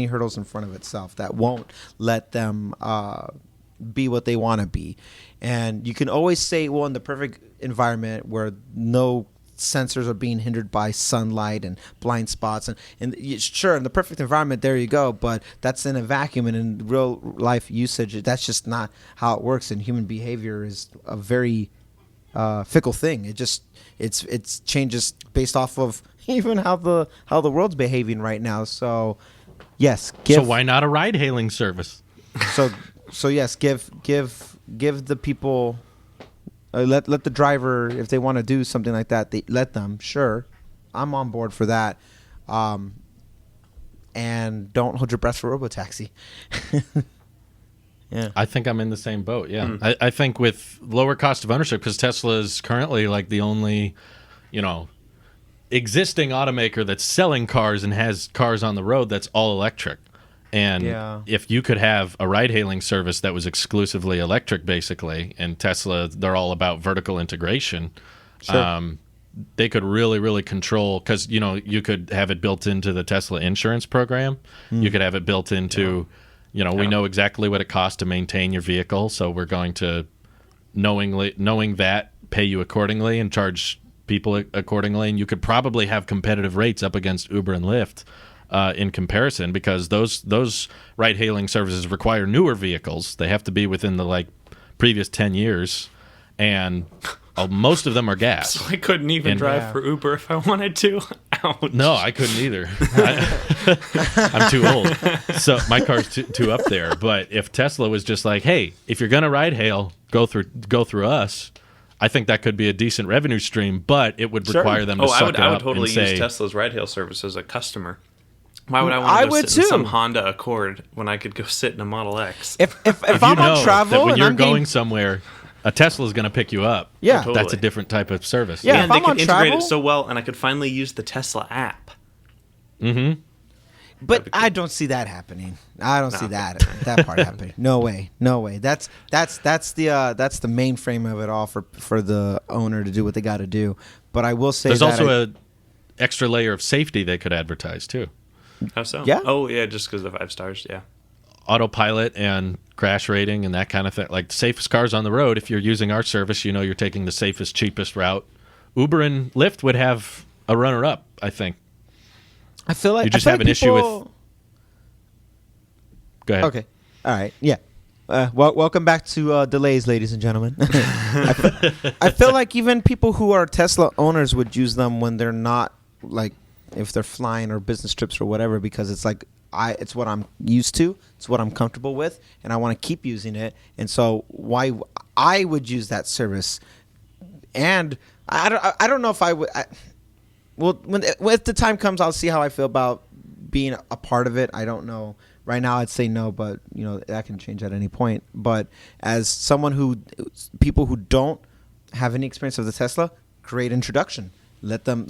hurdles in front of itself that won't let them be what they want to be. And you can always say, well, in the perfect environment where no sensors are being hindered by sunlight and blind spots, and sure, in the perfect environment, there you go, but that's in a vacuum, and in real life usage, that's just not how it works. And human behavior is a very fickle thing. It changes based off of even how the world's behaving right now. So yes, so why not a ride hailing service? So yes, give the people, let the driver, if they want to do something like that, let them. Sure, I'm on board for that. And don't hold your breath for Robotaxi. Yeah, I think I'm in the same boat. Yeah, I think with lower cost of ownership, because Tesla is currently like the only, existing automaker that's selling cars and has cars on the road that's all electric. And if you could have a ride-hailing service that was exclusively electric, basically, and Tesla, they're all about vertical integration, they could really, really control, because, you could have it built into the Tesla insurance program. You could have it built into, we know exactly what it costs to maintain your vehicle, so we're going to, knowing that, pay you accordingly and charge people accordingly. And you could probably have competitive rates up against Uber and Lyft. In comparison, because those ride-hailing services require newer vehicles. They have to be within the previous 10 years, and most of them are gas. So I couldn't even drive for Uber if I wanted to. Ouch. No, I couldn't either. I'm too old, so my car's too up there. But if Tesla was just like, hey, if you're gonna ride-hail, go through us. I think that could be a decent revenue stream, but it would require them to suck it up. I would totally use Tesla's ride-hail service as a customer. Why would I want to go sit in some Honda Accord when I could go sit in a Model X? If I'm on travel, that when you're going somewhere, a Tesla is going to pick you up. Yeah, totally. That's a different type of service. Yeah, and they could integrate it so well, and I could finally use the Tesla app. Mm-hmm. But I don't see that happening. I don't see that part happening. No way. That's the mainframe of it all for the owner to do what they got to do. But I will say there's also an extra layer of safety they could advertise too. How so? Yeah. Oh, yeah, just because of the 5 stars, yeah. Autopilot and crash rating and that kind of thing. Like, the safest cars on the road, if you're using our service, you're taking the safest, cheapest route. Uber and Lyft would have a runner-up, I think. I feel like... You just have an issue with... Go ahead. Okay. All right. Yeah. Welcome back to delays, ladies and gentlemen. I feel like even people who are Tesla owners would use them when they're not, if they're flying or business trips or whatever, because it's it's what I'm used to, it's what I'm comfortable with, and I want to keep using it. And so why I would use that service, and I don't know if I would. When the time comes, I'll see how I feel about being a part of it. I don't know. Right now, I'd say no, but that can change at any point. But as someone people who don't have any experience of the Tesla, great introduction. Let them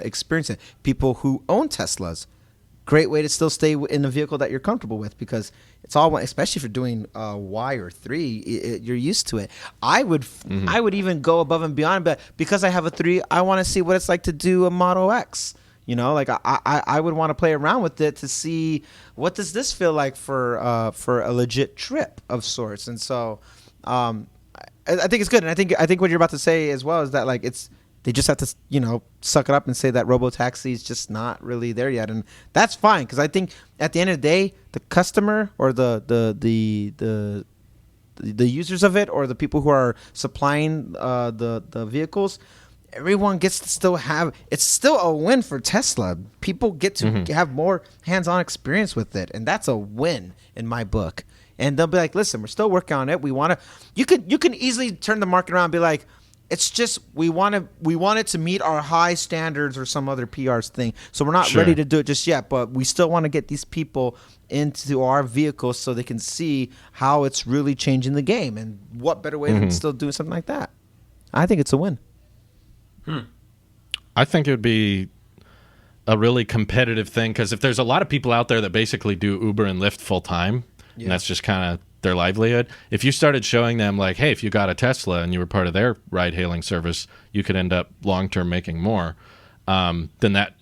experience it. People who own Teslas, great way to still stay in the vehicle that you're comfortable with, because it's all, especially if you're doing Y or 3, you're used to it. I would even go above and beyond, but because I have a 3, I want to see what it's like to do a Model X. I would want to play around with it to see what does this feel like for a legit trip of sorts. And so I think it's good. And I think what you're about to say as well is that they just have to, suck it up and say that Robotaxi is just not really there yet. And that's fine, because I think at the end of the day, the customer or the users of it, or the people who are supplying the vehicles, everyone gets to still have, it's still a win for Tesla. People get to have more hands-on experience with it, and that's a win in my book. And they'll be like, listen, we're still working on it. We want to, you can easily turn the market around and be like, it's just we want it to meet our high standards or some other PR's thing. So we're not ready to do it just yet, but we still want to get these people into our vehicles so they can see how it's really changing the game, and what better way than still doing something like that. I think it's a win. I think it would be a really competitive thing, because if there's a lot of people out there that basically do Uber and Lyft full time, and that's just kind of their livelihood. If you started showing them hey, if you got a Tesla and you were part of their ride-hailing service, you could end up long-term making more. Then that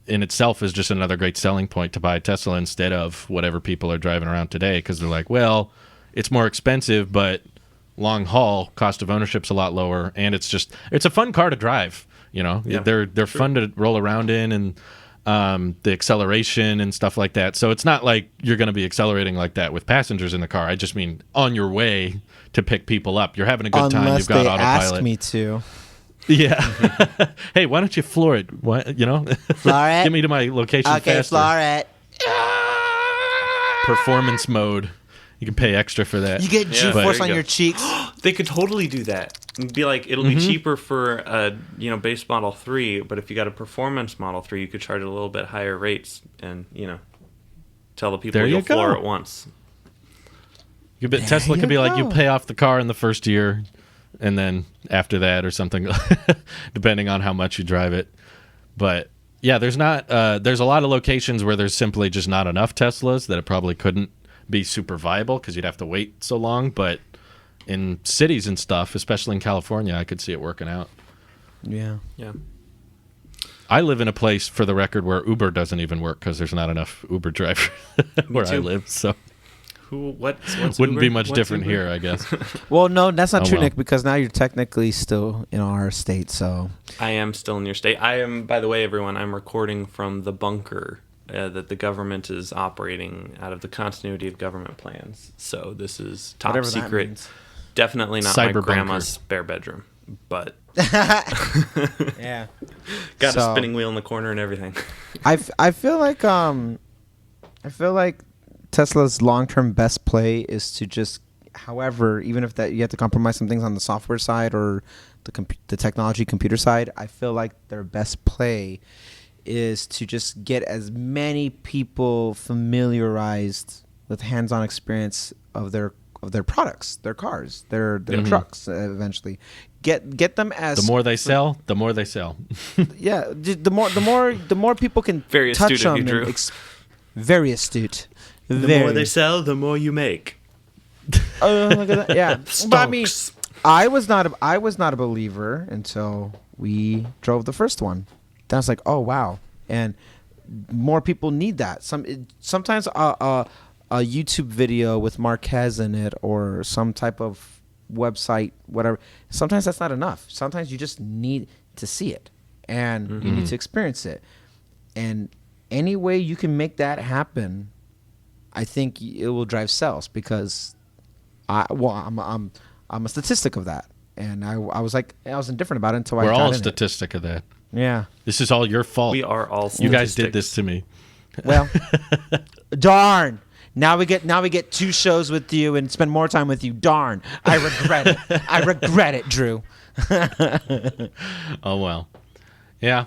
in itself is just another great selling point to buy a Tesla instead of whatever people are driving around today, because they're like, well, it's more expensive, but long haul cost of ownership's a lot lower, and it's a fun car to drive. They're fun to roll around in, and the acceleration and stuff like that. So it's not like you're going to be accelerating like that with passengers in the car. I just mean on your way to pick people up. You're having a good time. You've got autopilot. Unless they ask me to. Yeah. Hey, why don't you floor it? Floor it. Get me to my location faster. Okay, floor it. Performance mode. You can pay extra for that. You get G-force on your cheeks. They could totally do that. It'd be like, it'll be cheaper for a base Model 3, but if you got a performance Model 3, you could charge a little bit higher rates, and tell the people you'll floor it once. Tesla could be like, you pay off the car in the first year, and then after that or something, depending on how much you drive it. But Yeah, there's not. There's a lot of locations where there's simply just not enough Teslas that it probably couldn't be super viable because you'd have to wait so long. But in cities and stuff, especially in California, I could see it working out. Yeah. I live in a place, for the record, where Uber doesn't even work because there's not enough Uber drivers where I live. So what's wouldn't Uber? be much What's different Uber? here, I guess. Well, no, that's not true, well. Nick, because now you're technically still in our state. So I am still in your state. I am, by the way, everyone, I'm recording from the bunker that the government is operating out of the continuity of government plans. So this is top Whatever that secret. means. Definitely not Cyber my grandma's bunker. spare bedroom, but yeah. got a So- spinning wheel in the corner and everything. I feel like Tesla's long-term best play is to just, however, even if that you have to compromise some things on the software side or the technology computer side, I feel like their best play is to just get as many people familiarized with hands-on experience of their products, their cars, their trucks. Eventually, get them as The more they sell, the more they sell. yeah. The more people can Very touch astute of you, them. Drew. Very astute. The more they sell, the more you make. Oh, look at that. Yeah. But I mean, Stonks. I was not a believer until we drove the first one. Then I was like, oh wow, and more people need that. Sometimes a YouTube video with Marquez in it or some type of website, whatever. Sometimes that's not enough. Sometimes you just need to see it and you need to experience it. And any way you can make that happen, I think it will drive sales because I'm a statistic of that. And I was indifferent about it until I We're got all a in it. statistic of that. Yeah. This is all your fault. We are all You guys statistics. did this to me. Well, darn. Now we get 2 shows with you and spend more time with you. Darn. I regret it. I regret it, Drew. Oh well. Yeah.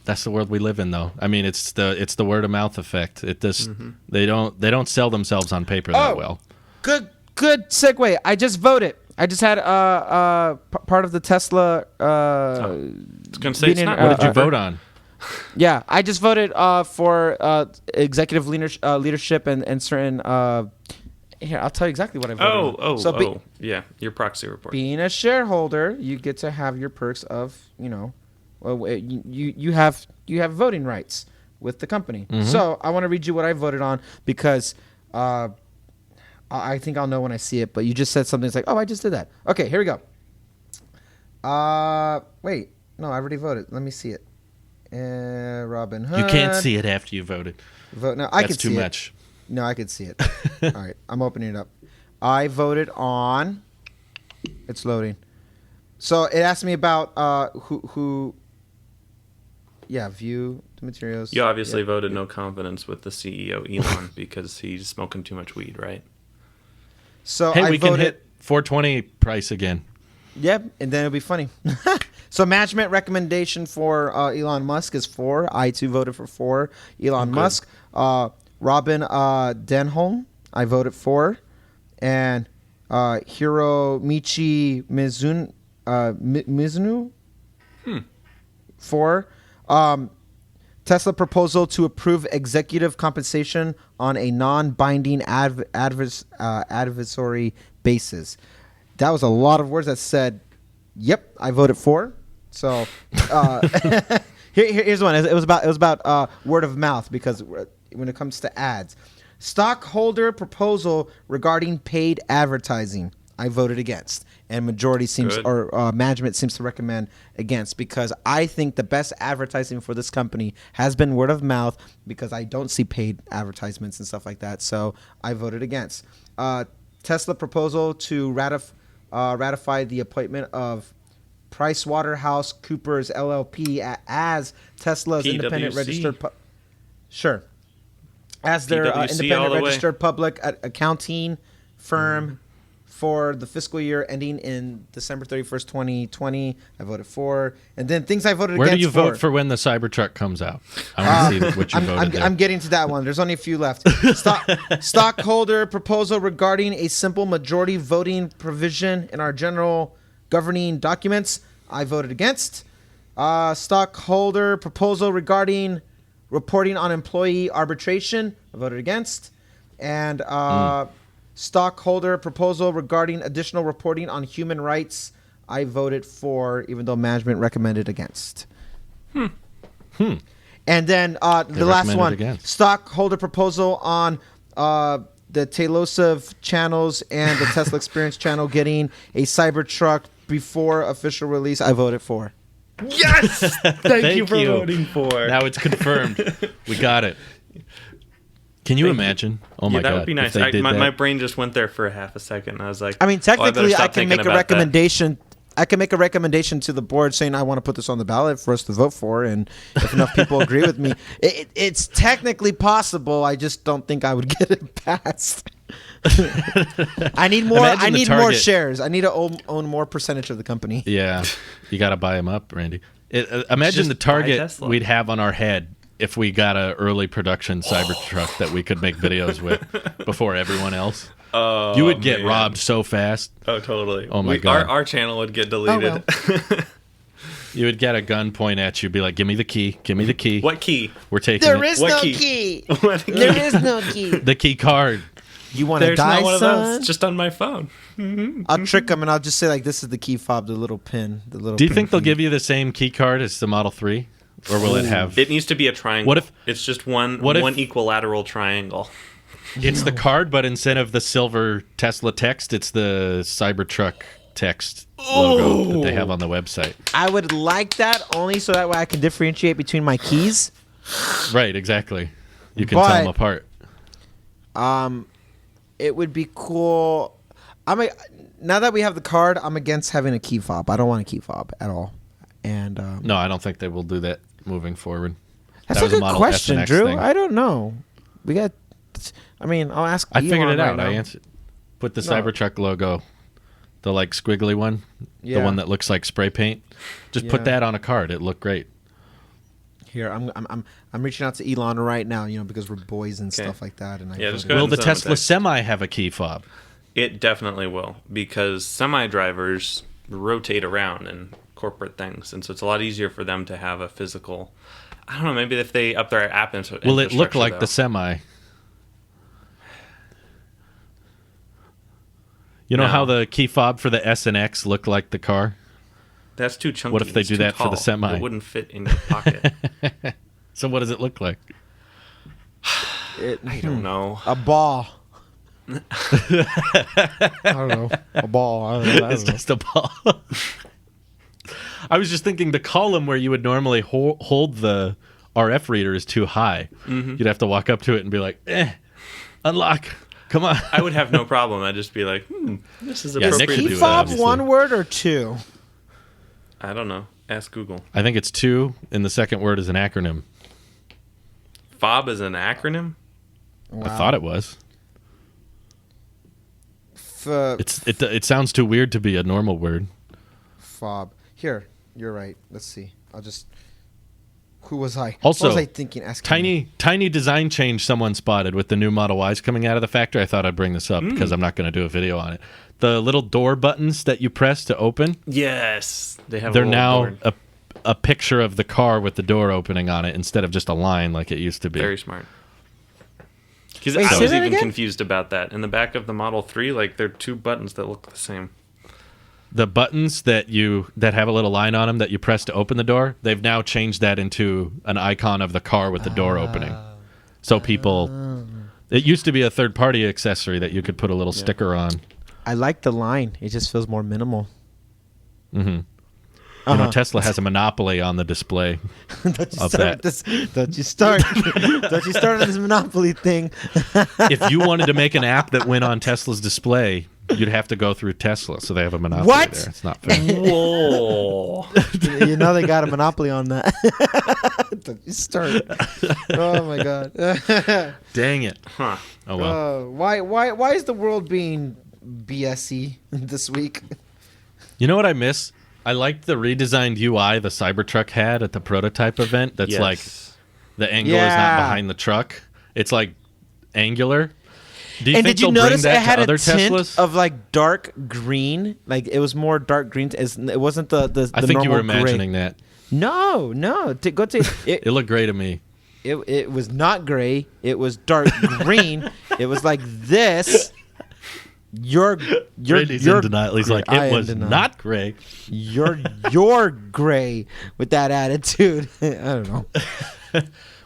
That's the world we live in, though. I mean, it's the word of mouth effect. It just they don't sell themselves on paper that well. Good segue. I just voted. I just had part of the Tesla. I was going to say, it's being not in- What did you vote on? Yeah, I just voted for executive leadership and certain. Here, I'll tell you exactly what I voted on. So yeah, your proxy report. being a shareholder, you get to have your perks of you have voting rights with the company. So I want to read you what I voted on because I think I'll know when I see it. But you just said something that's like, oh, I just did that. Okay, here we go. Wait, no, I already voted. Let me see it. Robin Hood. You can't see it after you voted. Vote no. I That's can see too it. much. No, I can see it. All right, I'm opening it up. I voted on. It's loading. So it asked me about who. Yeah, view the materials. You obviously Yep. voted no confidence with the CEO, Elon, because he's smoking too much weed, right? So Hey, I we voted. can hit 420 price again. Yep, and then it'll be funny. So management recommendation for Elon Musk is 4. I too voted for 4. Elon Musk. Robin Denholm, I voted for. And Hiromichi Mizuno, 4. Tesla proposal to approve executive compensation on a non-binding advisory basis. That was a lot of words that said, yep, I voted for. So here's one. It was about word of mouth because when it comes to ads. Stockholder proposal regarding paid advertising. I voted against. And majority seems Good. or management seems to recommend against because I think the best advertising for this company has been word of mouth because I don't see paid advertisements and stuff like that. So I voted against. Tesla proposal to ratify the appointment of PricewaterhouseCoopers LLP as Tesla's independent PwC. registered sure as their PwC all independent the way. registered public accounting firm for the fiscal year ending in December 31st, 2020. I voted for. And then things I voted Where against do you vote for when the Cybertruck comes out? I want to see what you voted there. I'm getting to that one. There's only a few left. Stockholder proposal regarding a simple majority voting provision in our general governing documents. I voted against. Stockholder proposal regarding reporting on employee arbitration. I voted against. And stockholder proposal regarding additional reporting on human rights. I voted for, even though management recommended against. And then the last one, against. Stockholder proposal on the Tailosive channels and the Tesla Experience channel getting a Cybertruck before official release. I voted for. Yes! Thank you for voting for. Now it's confirmed. We got it. Can you imagine? Oh my God. That would be nice. My brain just went there for a half a second. I was like, I mean, technically, I can make a recommendation. I can make a recommendation to the board saying I want to put this on the ballot for us to vote for, and if enough people agree with me, it's technically possible. I just don't think I would get it passed. I need more. I need more shares. I need to own more percentage of the company. Yeah, you got to buy them up, Randy. Imagine the target we'd have on our head if we got an early production Cybertruck that we could make videos with before everyone else. Oh, you would get robbed so fast. Oh, totally. Oh, my God. Our channel would get deleted. Oh, well. You would get a gun point at you, be like, give me the key. Give me the key. What key? We're taking There is no key. There is no key. The key card. You want to die, not one son? of those. It's just on my phone. I'll trick them, and I'll just say, like, this is the key fob, the little pin. Do you think they'll give you the same key card as the Model 3? Or will it have... It needs to be a triangle. What if... It's just one equilateral triangle. It's the card, but instead of the silver Tesla text, it's the Cybertruck text logo that they have on the website. I would like that only so that way I can differentiate between my keys. Right, exactly. You can tell them apart. It would be cool. Now that we have the card, I'm against having a key fob. I don't want a key fob at all. And no, I don't think they will do that moving forward. That's a good question, Drew. I don't know. We got... I mean, I'll ask. I figured it out. I answered. Put the Cybertruck logo, the like squiggly one, the one that looks like spray paint. Just put that on a card. It looked great. Here, I'm reaching out to Elon right now, because we're boys and stuff like that. And will the Tesla Semi have a key fob? It definitely will, because semi drivers rotate around in corporate things, and so it's a lot easier for them to have a physical. I don't know. Maybe if they up their app infrastructure. Will it look like the Semi? You know how the key fob for the S and X look like the car? That's too chunky. What if they do that for the Semi? It wouldn't fit in your pocket. So what does it look like? I don't know. A ball. I don't know. A ball. I don't know. It's just a ball. I was just thinking the column where you would normally hold the RF reader is too high. Mm-hmm. You'd have to walk up to it and be like, unlock. Come on. I would have no problem. I'd just be like, this is appropriate. Is key fob one word or two? I don't know. Ask Google. I think it's two, and the second word is an acronym. Fob is an acronym? Wow. I thought it was. It sounds too weird to be a normal word. Fob. Here, you're right. Let's see. Who was I? Also, what was I thinking? Tiny design change someone spotted with the new Model Ys coming out of the factory. I thought I'd bring this up because I'm not going to do a video on it. The little door buttons that you press to open. Yes, they're now a picture of the car with the door opening on it instead of just a line like it used to be. Very smart. Because I was even confused about that. In the back of the Model 3, there are two buttons that look the same. The buttons that have a little line on them that you press to open the door, they've now changed that into an icon of the car with the door opening. So people... It used to be a third-party accessory that you could put a little sticker on. I like the line. It just feels more minimal. Mm-hmm. Tesla has a monopoly on the display of that. Don't you start. Don't you start on this monopoly thing. If you wanted to make an app that went on Tesla's display... You'd have to go through Tesla, so they have a monopoly there. It's not fair. Whoa. They got a monopoly on that. Don't you start. Oh, my God. Dang it. Huh. Oh, well. Why is the world being BSE this week? You know what I miss? I liked the redesigned UI the Cybertruck had at the prototype event. That's like the angle is not behind the truck. It's like angular. Did you notice it had a tint of dark green? It was more dark green. It wasn't the I think you were imagining gray. that. No. Go to it. It looked gray to me. It was not gray. It was dark green. It was like this. Randy's in denial. He's like, it was not gray. You're gray with that attitude. I don't know.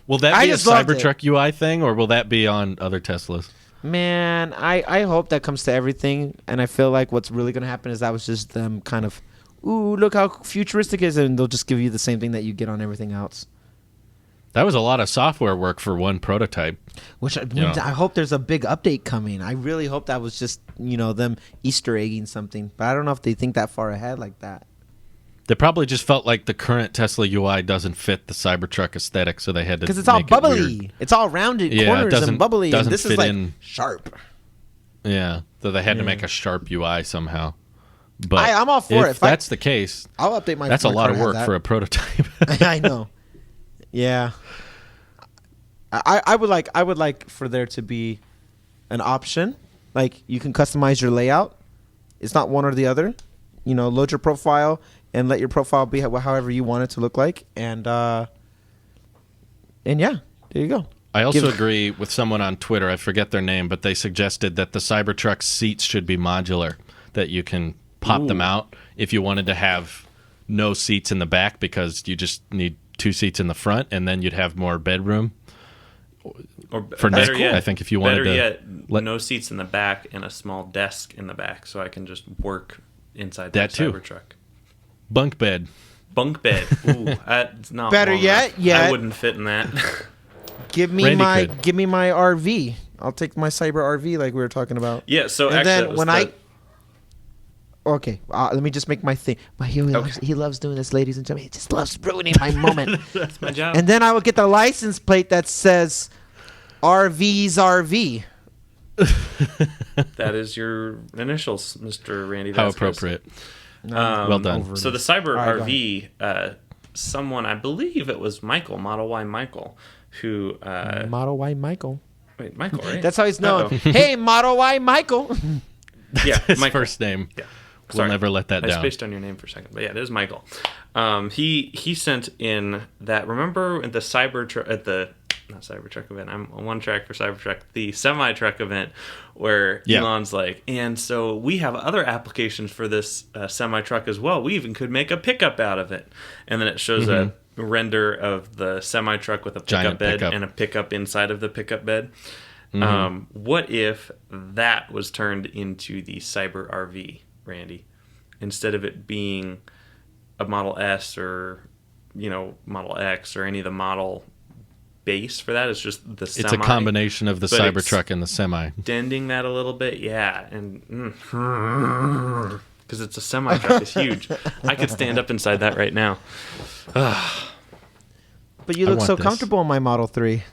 Will that be a Cybertruck UI thing, or will that be on other Teslas? Man, I hope that comes to everything, and I feel like what's really going to happen is that was just them kind of, ooh, look how futuristic it is, and they'll just give you the same thing that you get on everything else. That was a lot of software work for one prototype. Which I hope there's a big update coming. I really hope that was just, them Easter egging something. But I don't know if they think that far ahead like that. They probably just felt like the current Tesla UI doesn't fit the Cybertruck aesthetic, so they had to because it's all bubbly. It's all rounded corners and bubbly, and this is like sharp. Yeah, so they had to make a sharp UI somehow. But I'm all for it. If that's the case, I'll update my. That's a lot of work for a prototype. I know. Yeah, I would like for there to be an option, like you can customize your layout. It's not one or the other. Load your profile and let your profile be however you want it to look like, and yeah, there you go. I also agree with someone on Twitter. I forget their name, but they suggested that the Cybertruck seats should be modular, that you can pop them out if you wanted to have no seats in the back because you just need 2 seats in the front, and then you'd have more bedroom. Or for better Nick, yet, I think if you wanted no seats in the back and a small desk in the back, so I can just work inside that Cybertruck. Bunk bed. Ooh, that's not better yet. I wouldn't fit in that. Give me my RV. I'll take my Cyber RV like we were talking about. Yeah. So and actually, then when okay, let me just make my thing. He loves doing this, ladies and gentlemen. He just loves ruining my moment. That's my job. And then I will get the license plate that says RV's RV. That is your initials, Mr. Randy. How appropriate. Well done. So the Cyber RV, someone, I believe it was Michael, Model Y Michael, who... Model Y Michael. Wait, Michael, right? That's how he's known. Hey, Model Y Michael. Yeah, his first name. Yeah. We'll never let that down. I spaced on your name for a second, but yeah, it is Michael. He sent in that. Remember at the not Cybertruck event. I'm on one track for Cybertruck. The semi-truck event where Elon's like, and so we have other applications for this semi-truck as well. We even could make a pickup out of it. And then it shows a render of the semi-truck with a pickup bed and a pickup inside of the pickup bed. What if that was turned into the Cyber RV? Randy, instead of it being a Model S or Model X or any of the model base for that, it's just the semi. It's a combination of the Cybertruck and the semi. Extending that a little bit, yeah, and because it's a semi truck, it's huge. I could stand up inside that right now. But you look so comfortable in my Model 3.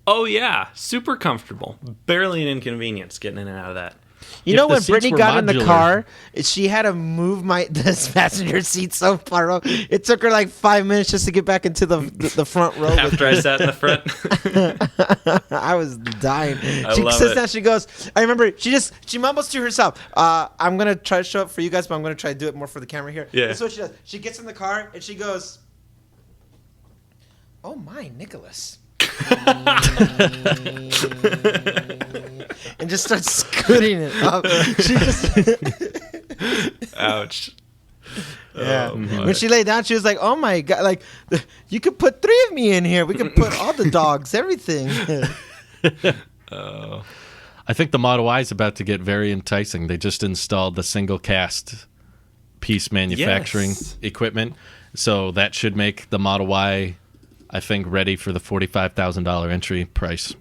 Oh yeah, super comfortable. Barely an inconvenience getting in and out of that. You know when Brittany got in the car, she had to move this passenger seat so far up. It took her like 5 minutes just to get back into the front row. After I sat in the front, I was dying. She sits down. She goes. I remember. She mumbles to herself. I'm gonna try to show up for you guys, but I'm gonna try to do it more for the camera here. Yeah. That's what she does. She gets in the car and she goes, "Oh my, Nicholas." And just starts scooting it up. She just ouch. Yeah. When she lay down, she was like, "Oh my god! Like, you could put 3 of me in here. We could put all the dogs, everything." I think the Model Y is about to get very enticing. They just installed the single cast piece manufacturing equipment, so that should make the Model Y, I think, ready for the $45,000 entry price.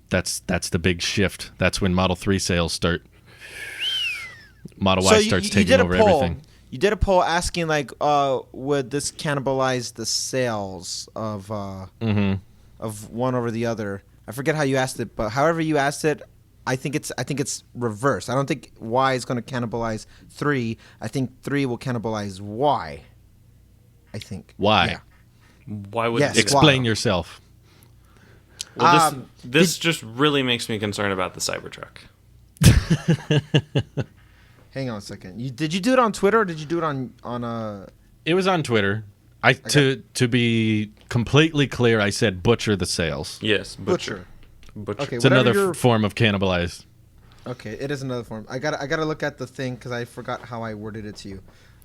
That's the big shift. That's when Model 3 sales start. Model Y starts taking over everything. You did a poll asking, like, would this cannibalize the sales of one over the other? I forget how you asked it, but however you asked it, I think it's reversed. I don't think Y is going to cannibalize 3. I think 3 will cannibalize Y. I think. Why? Yeah. Why would explain yourself? Well, this just really makes me concerned about the Cybertruck. Hang on a second. Did you do it on Twitter or did you do it on It was on Twitter. To be completely clear, I said butcher the sales. Yes, butcher. Okay, it's another form of cannibalize. Okay, it is another form. I gotta look at the thing because I forgot how I worded it to you.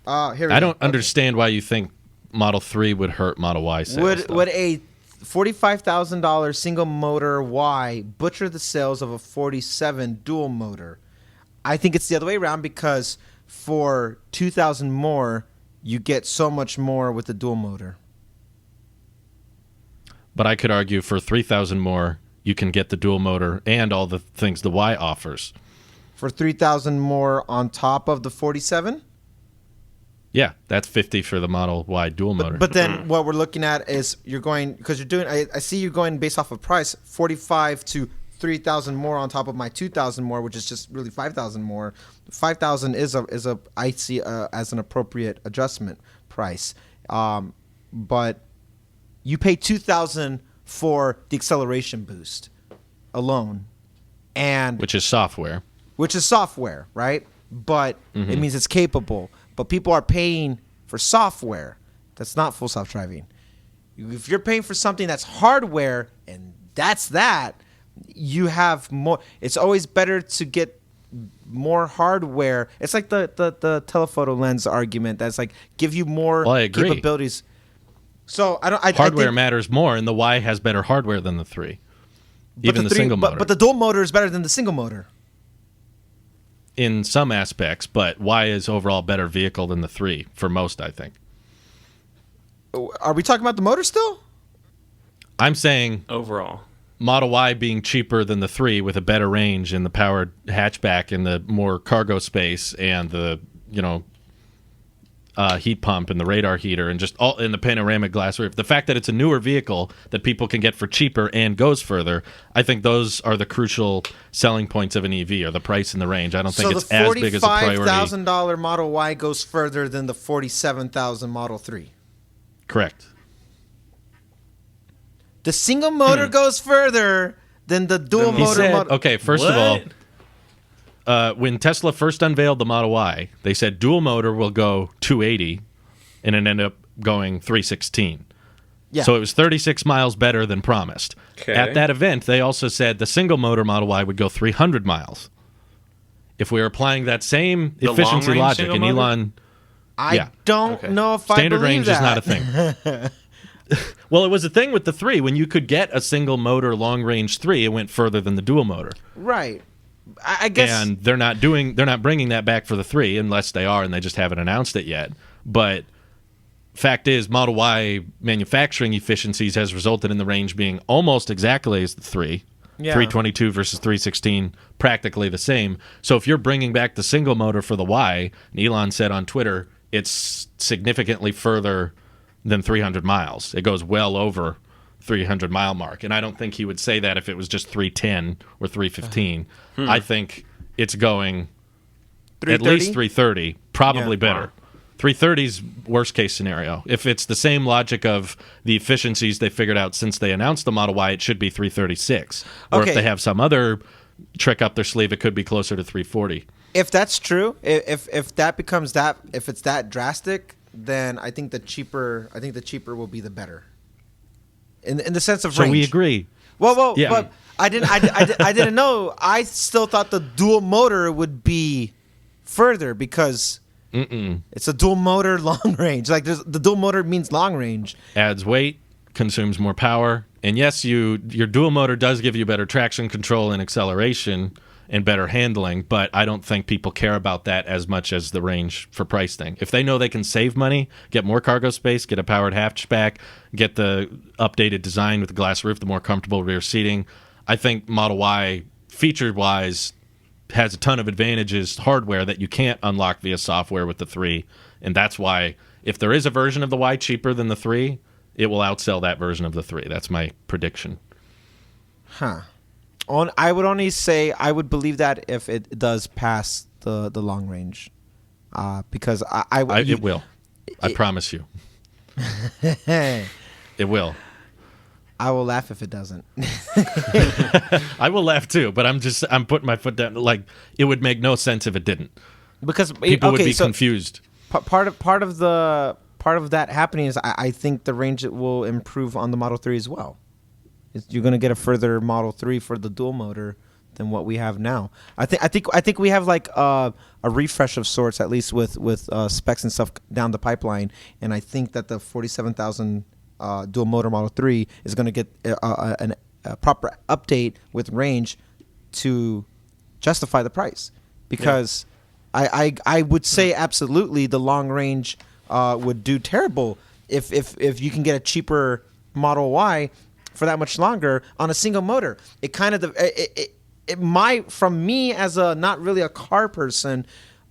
I don't understand why you think Model 3 would hurt Model Y sales. Would a $45,000 single motor Y butcher the sales of a 47 dual motor? I think it's the other way around because for $2,000 more, you get so much more with the dual motor. But I could argue for $3,000 more, you can get the dual motor and all the things the Y offers. For $3,000 more on top of the 47? Yeah, that's $50 for the Model Y dual motor. But then what we're looking at is you're going, because you're doing, I see you're going based off of price, 45 to 3,000 more on top of my 2,000 more, which is just really 5,000 more. 5,000 is a I see as an appropriate adjustment price. But you pay 2,000 for the acceleration boost alone, and which is software. Which is software, right? But it means it's capable. But people are paying for software that's not full self-driving. If you're paying for something that's hardware and that's that, you have more. It's always better to get more hardware. It's like the telephoto lens argument. That's like give you more capabilities. So hardware matters more, and the Y has better hardware than the 3. Even the single motor. But the dual motor is better than the single motor. In some aspects, but Y is overall better vehicle than the 3 for most, I think. Are we talking about the motor still? I'm saying overall. Model Y being cheaper than the 3 with a better range and the powered hatchback and the more cargo space and the, heat pump and the radar heater and just all in the panoramic glass roof. The fact that it's a newer vehicle that people can get for cheaper and goes further, I think those are the crucial selling points of an EV, or the price and the range. I don't think it's as big as a priority. So the $45,000 Model Y goes further than the $47,000 Model 3. Correct. The single motor goes further than the dual motor. Okay, first of all, when Tesla first unveiled the Model Y, they said dual motor will go 280, and it ended up going 316. Yeah. So it was 36 miles better than promised. Okay. At that event, they also said the single motor Model Y would go 300 miles. If we were applying that same efficiency logic, and Elon... I don't know if Standard I believe range is not a thing. Well, it was a thing with the 3. When you could get a single motor long range 3, it went further than the dual motor. Right. I guess, and they're not bringing that back for the 3 unless they are, and they just haven't announced it yet. But fact is, Model Y manufacturing efficiencies has resulted in the range being almost exactly as the 3. Yeah. 322 versus 316, practically the same. So if you're bringing back the single motor for the Y, and Elon said on Twitter, it's significantly further than 300 miles. It goes well over 300 mile mark, and I don't think he would say that if it was just 310 or 315. I think it's going at least 330, probably better. 330's worst case scenario. If it's the same logic of the efficiencies they figured out since they announced the Model Y, it should be 336. Or if they have some other trick up their sleeve, it could be closer to 340. If that's true, if that becomes that, if it's that drastic, then I think the cheaper will be the better. In the sense of range. So we agree. Well, yeah. But I didn't know. I still thought the dual motor would be further because it's a dual motor long range. Like the dual motor means long range. Adds weight, consumes more power, and yes, your dual motor does give you better traction control and acceleration and better handling, but I don't think people care about that as much as the range for price thing. If they know they can save money, get more cargo space, get a powered hatchback, get the updated design with the glass roof, the more comfortable rear seating, I think Model Y, feature-wise, has a ton of advantages, hardware, that you can't unlock via software with the 3, and that's why if there is a version of the Y cheaper than the 3, it will outsell that version of the 3. That's my prediction. Huh. I would only say I would believe that if it does pass the long range, because it will. I promise you. It will. I will laugh if it doesn't. I will laugh too, but I'm putting my foot down. Like, it would make no sense if it didn't, because people would be confused. Part of the part of that happening is I think the range will improve on the Model 3 as well. You're going to get a further Model 3 for the dual motor than what we have now. I think we have like a refresh of sorts, at least with specs and stuff down the pipeline. And I think that the 47,000 dual motor Model 3 is going to get a proper update with range to justify the price. Because I would say absolutely the long range would do terrible if you can get a cheaper Model Y for that much longer on a single motor. It kind of it might, from me as a not really a car person,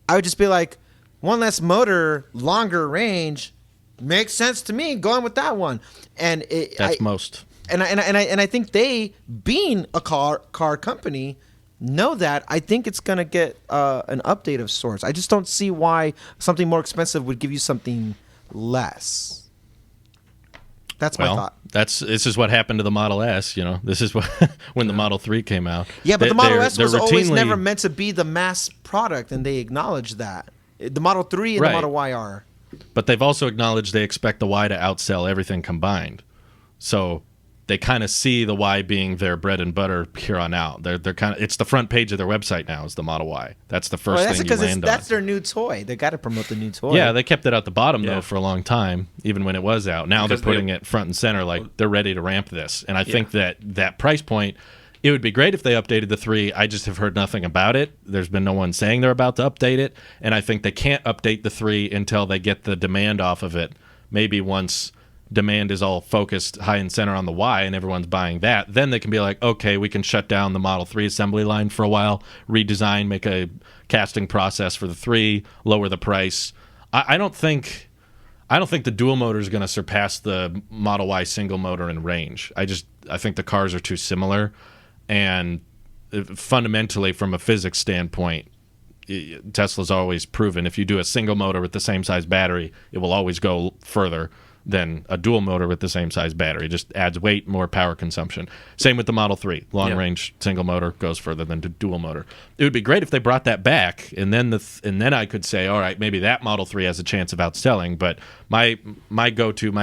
I would just be like, one less motor, longer range makes sense to me. Going with that one, and that's most. And I think they, being a car company, know that. I think it's gonna get an update of sorts. I just don't see why something more expensive would give you something less. That's my thought. This is what happened to the Model S. You know, this is what when the Model 3 came out. Yeah, but the Model S was always never meant to be the mass product, and they acknowledge that. The Model 3 and the Model Y are. But they've also acknowledged they expect the Y to outsell everything combined. So they kind of see the Y being their bread and butter here on out. They're kind of, it's the front page of their website now is the Model Y. That's the first thing you land on. That's their new toy. They got to promote the new toy. Yeah, they kept it at the bottom though for a long time, even when it was out. Now they're putting it front and center, like they're ready to ramp this. And I think that price point, it would be great if they updated the 3. I just have heard nothing about it. There's been no one saying they're about to update it, and I think they can't update the 3 until they get the demand off of it. Maybe once demand is all focused high and center on the Y and everyone's buying that, then they can be like, okay, we can shut down the Model 3 assembly line for a while, redesign, make a casting process for the 3, lower the price. I don't think the dual motor is going to surpass the Model Y single motor in range. I think the cars are too similar, and fundamentally from a physics standpoint, Tesla's always proven if you do a single motor with the same size battery, it will always go further than a dual motor with the same size battery. It just adds weight, more power consumption. Same with the Model 3. Long range single motor goes further than the dual motor. It would be great if they brought that back, and then then I could say, all right, maybe that Model 3 has a chance of outselling. But my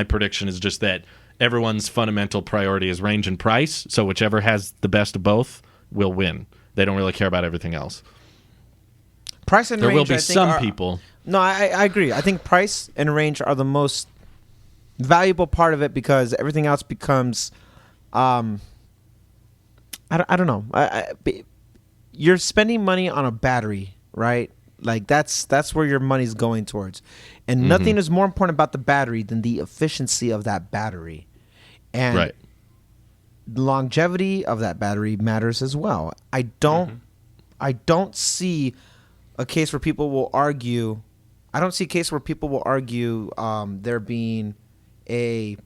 prediction is just that everyone's fundamental priority is range and price. So whichever has the best of both will win. They don't really care about everything else. Price and range. There will be some people. No, I agree. I think price and range are the most valuable part of it because everything else becomes I don't know. You're spending money on a battery, right? Like that's where your money's going towards. And nothing is more important about the battery than the efficiency of that battery. And the longevity of that battery matters as well. I don't see a case where people will argue there being you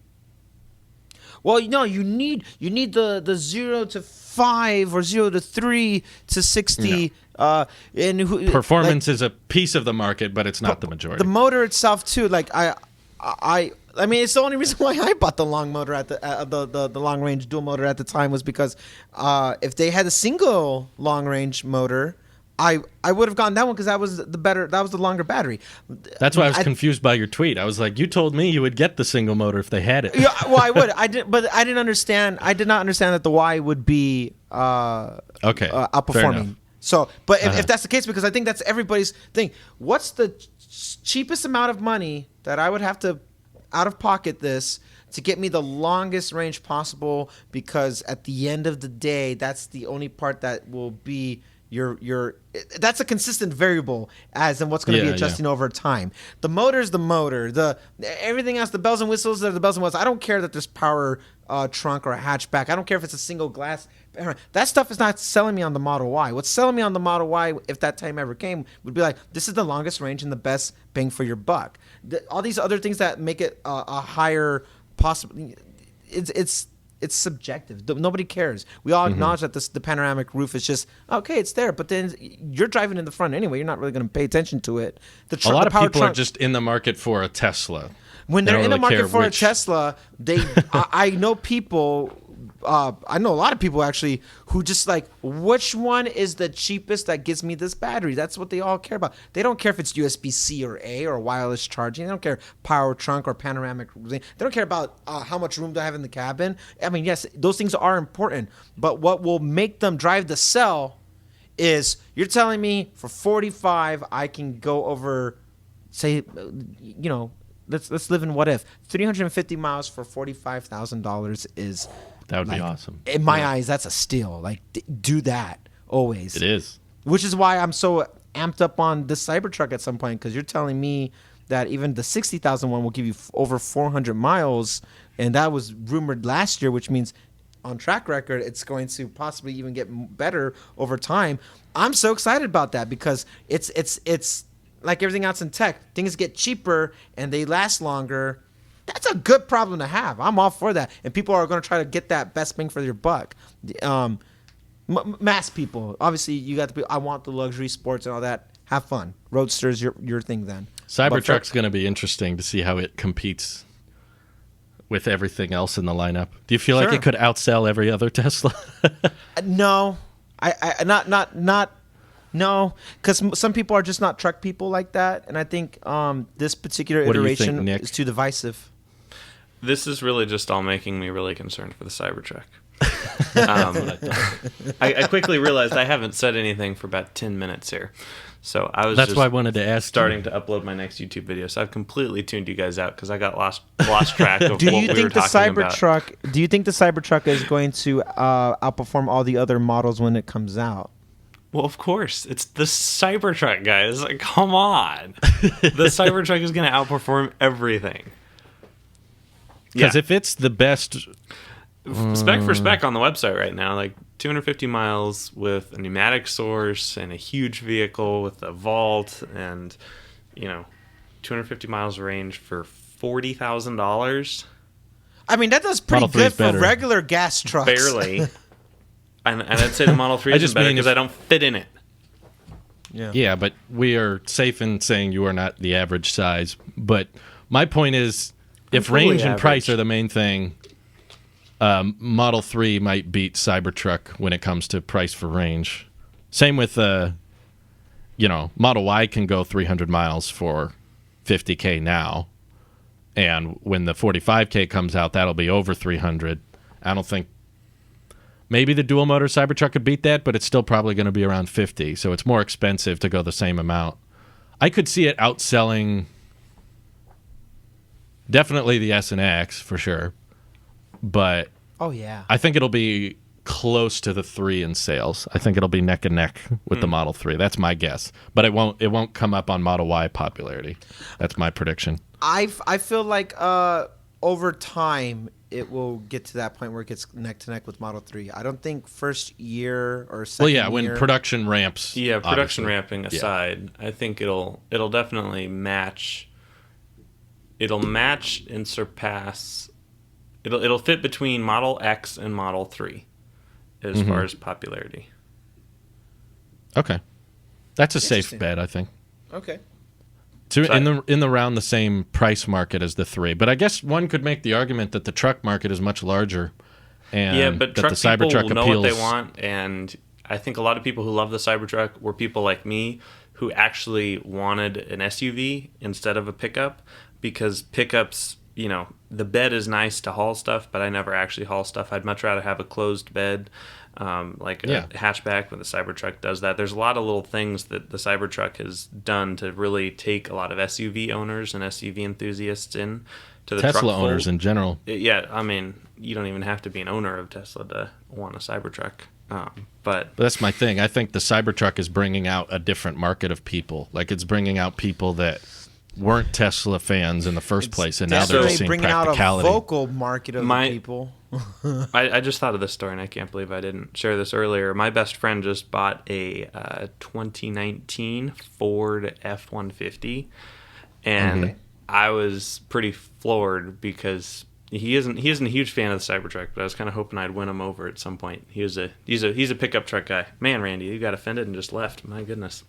need the 0 to 5 or 0 to 3 to 60 and performance is a piece of the market, but it's not the majority. The motor itself too, like I mean, it's the only reason why I bought the long motor at the long range dual motor at the time was because if they had a single long range motor, I would have gotten that one because that was the longer battery. That's why I was confused by your tweet. I was like, you told me you would get the single motor if they had it. Yeah, well, I would. But I didn't understand. I did not understand that the Y would be outperforming. So, but if that's the case, because I think that's everybody's thing. What's the cheapest amount of money that I would have to out of pocket this to get me the longest range possible? Because at the end of the day, that's the only part that will be that's a consistent variable as in what's going to be adjusting over time. The motor's the motor. Everything else, the bells and whistles are the bells and whistles. I don't care that there's power trunk or a hatchback. I don't care if it's a single glass. That stuff is not selling me on the Model Y. What's selling me on the Model Y, if that time ever came, would be like, this is the longest range and the best bang for your buck. All these other things that make it a higher possible, it's subjective. Nobody cares. We all acknowledge that the panoramic roof is just, okay, it's there, but then you're driving in the front anyway. You're not really going to pay attention to it. A lot of people are just in the market for a Tesla. When they're in the market for a Tesla, I know people I know a lot of people actually who just like, which one is the cheapest that gives me this battery? That's what they all care about. They don't care if it's USB-C or A or wireless charging. They don't care power trunk or panoramic. They don't care about how much room do I have in the cabin. I mean, yes, those things are important, but what will make them drive the cell is you're telling me for 45 I can go over, say, let's live in what if 350 miles for $45,000 is. That would be awesome. In my eyes, that's a steal. Like, do that always. It is. Which is why I'm so amped up on the Cybertruck at some point, because you're telling me that even the 60,000 one will give you over 400 miles, and that was rumored last year, which means on track record, it's going to possibly even get better over time. I'm so excited about that because it's like everything else in tech. Things get cheaper and they last longer. That's a good problem to have. I'm all for that. And people are going to try to get that best bang for your buck. Mass people. Obviously, you got to be, I want the luxury sports and all that. Have fun. Roadster's your thing then. Cybertruck's going to be interesting to see how it competes with everything else in the lineup. Do you feel like it could outsell every other Tesla? No. No, because some people are just not truck people like that, and I think this particular iteration is too divisive. This is really just all making me really concerned for the Cybertruck. I quickly realized I haven't said anything for about 10 minutes here. So That's why I wanted to ask. Starting to upload my next YouTube video, so I've completely tuned you guys out because I got lost track of what we were talking about. Do you think the Cybertruck is going to outperform all the other models when it comes out? Well, of course, it's the Cybertruck, guys. Like, come on, the Cybertruck is going to outperform everything. Because if it's the best spec for spec on the website right now, like 250 miles with a pneumatic source and a huge vehicle with a vault, and 250 miles range for $40,000. I mean, that does pretty good for regular gas trucks. Barely. And I'd say the Model 3 is better because I don't fit in it. Yeah, but we are safe in saying you are not the average size. But my point is, if range and price are the main thing, Model 3 might beat Cybertruck when it comes to price for range. Same with, Model Y can go 300 miles for $50K now. And when the 45K comes out, that'll be over 300. I don't think. Maybe the dual motor Cybertruck could beat that, but it's still probably going to be around 50, so it's more expensive to go the same amount. I could see it outselling definitely the S and X for sure, but I think it'll be close to the 3 in sales. I think it'll be neck and neck with the Model 3. That's my guess, but it won't come up on Model Y popularity. That's my prediction. I feel like over time it will get to that point where it gets neck to neck with Model 3. I don't think first year or second year. When production ramps. Yeah, production ramping aside, I think it'll definitely match. It'll match and surpass. It'll fit between Model X and Model 3 as far as popularity. Okay. That's a safe bet, I think. Okay. In the round the same price market as the 3, but I guess one could make the argument that the truck market is much larger, and but that truck the Cybertruck people know appeals. what they want, and I think a lot of people who love the Cybertruck were people like me who actually wanted an SUV instead of a pickup, because pickups, the bed is nice to haul stuff, but I never actually haul stuff. I'd much rather have a closed bed. Like a hatchback when the Cybertruck does that. There's a lot of little things that the Cybertruck has done to really take a lot of SUV owners and SUV enthusiasts in to the Tesla truck fold. owners in general. Yeah, I mean, you don't even have to be an owner of Tesla to want a Cybertruck. But that's my thing. I think the Cybertruck is bringing out a different market of people. Like, it's bringing out people that weren't Tesla fans in the first place, and now they're just seeing bringing practicality. Out a vocal market of people. I just thought of this story, and I can't believe I didn't share this earlier. My best friend just bought a 2019 Ford F-150, and I was pretty floored because, He isn't a huge fan of the Cybertruck, but I was kind of hoping I'd win him over at some point. He's a pickup truck guy. Man, Randy, you got offended and just left. My goodness.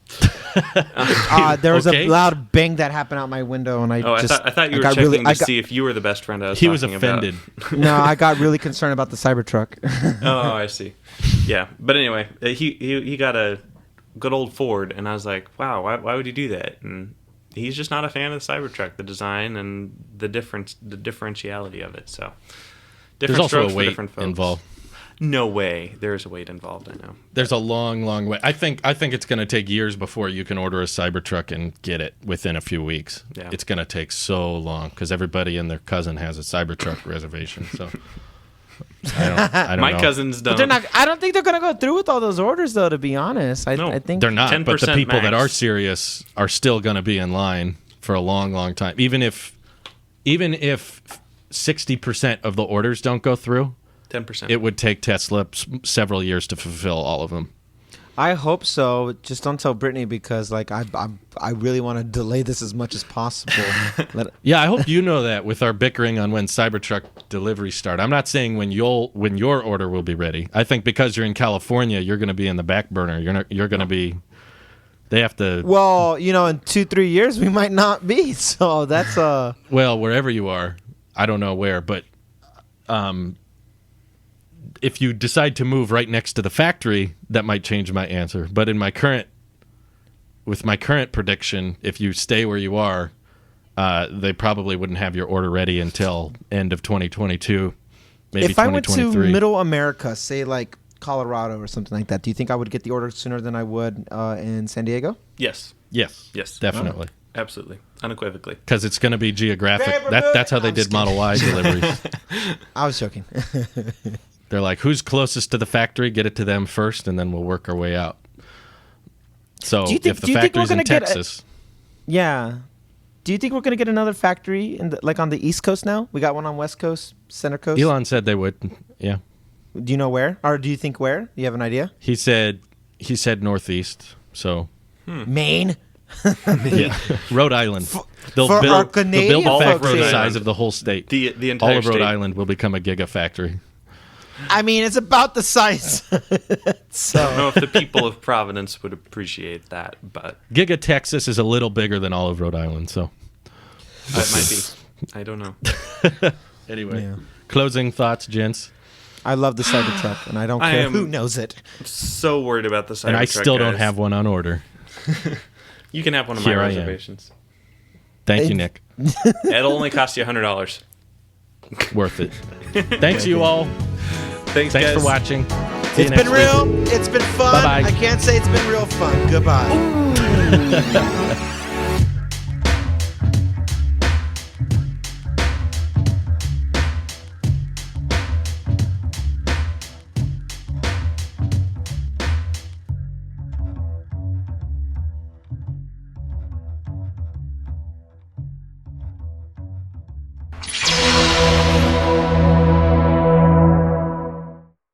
There was a loud bang that happened out my window, and I thought you were checking to see if you were the best friend I was talking about. He was offended. No, I got really concerned about the Cybertruck. Oh, I see. Yeah, but anyway, he got a good old Ford, and I was like, wow, why would he do that? And he's just not a fan of the Cybertruck, the design and the differentiality of it. So there's also a weight involved. No way, there's a weight involved. I know. There's a long way. I think it's going to take years before you can order a Cybertruck and get it within a few weeks. Yeah. It's going to take so long because everybody and their cousin has a Cybertruck reservation. So I don't My know. cousins don't. But they're not. I don't think they're going to go through with all those orders, though. To be honest, I think they're not. But the people max. that are serious are still going to be in line for a long time. Even if 60% of the orders don't go through, 10%. It would take Tesla several years to fulfill all of them. I hope so. Just don't tell Brittany because, like, I really want to delay this as much as possible. Yeah, I hope you know that with our bickering on when Cybertruck deliveries start. I'm not saying when your order will be ready. I think because you're in California, you're going to be in the back burner. You're going to be. They have to. Well, in 2-3 years we might not be. So that's Well, wherever you are, I don't know where, but if you decide to move right next to the factory, that might change my answer. But with my current prediction, if you stay where you are, they probably wouldn't have your order ready until end of 2022, maybe 2023. If I went to Middle America, say like Colorado or something like that, do you think I would get the order sooner than I would in San Diego? Yes, definitely, absolutely, unequivocally, because it's going to be geographic. That's how they did Model Y deliveries. I was joking. They're like, who's closest to the factory? Get it to them first, and then we'll work our way out. So if the factory's in Texas... Yeah. Do you think we're going to get another factory on the East Coast now? We got one on West Coast, Center Coast? Elon said they would, yeah. Do you know where? Or do you think where? Do you have an idea? He said Northeast, so... Maine? Yeah. Rhode Island. They'll for build our a factory the size size of the whole state. The entire all of Rhode state. Island will become a gigafactory. I mean, it's about the size. So. I don't know if the people of Providence would appreciate that, but... Giga Texas is a little bigger than all of Rhode Island, so... That might be. I don't know. Anyway, Closing thoughts, gents. I love the Cybertruck, and I don't care who knows it. So worried about the Cybertruck, and I still don't have one on order. You can have one of Here my I am. reservations. Thank you, Nick. It'll only cost you $100. Worth it. Thanks, you all. Thanks guys. for watching. It's been real. It's been fun. Bye-bye. I can't say it's been real fun. Goodbye.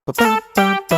Ba-ba-ba.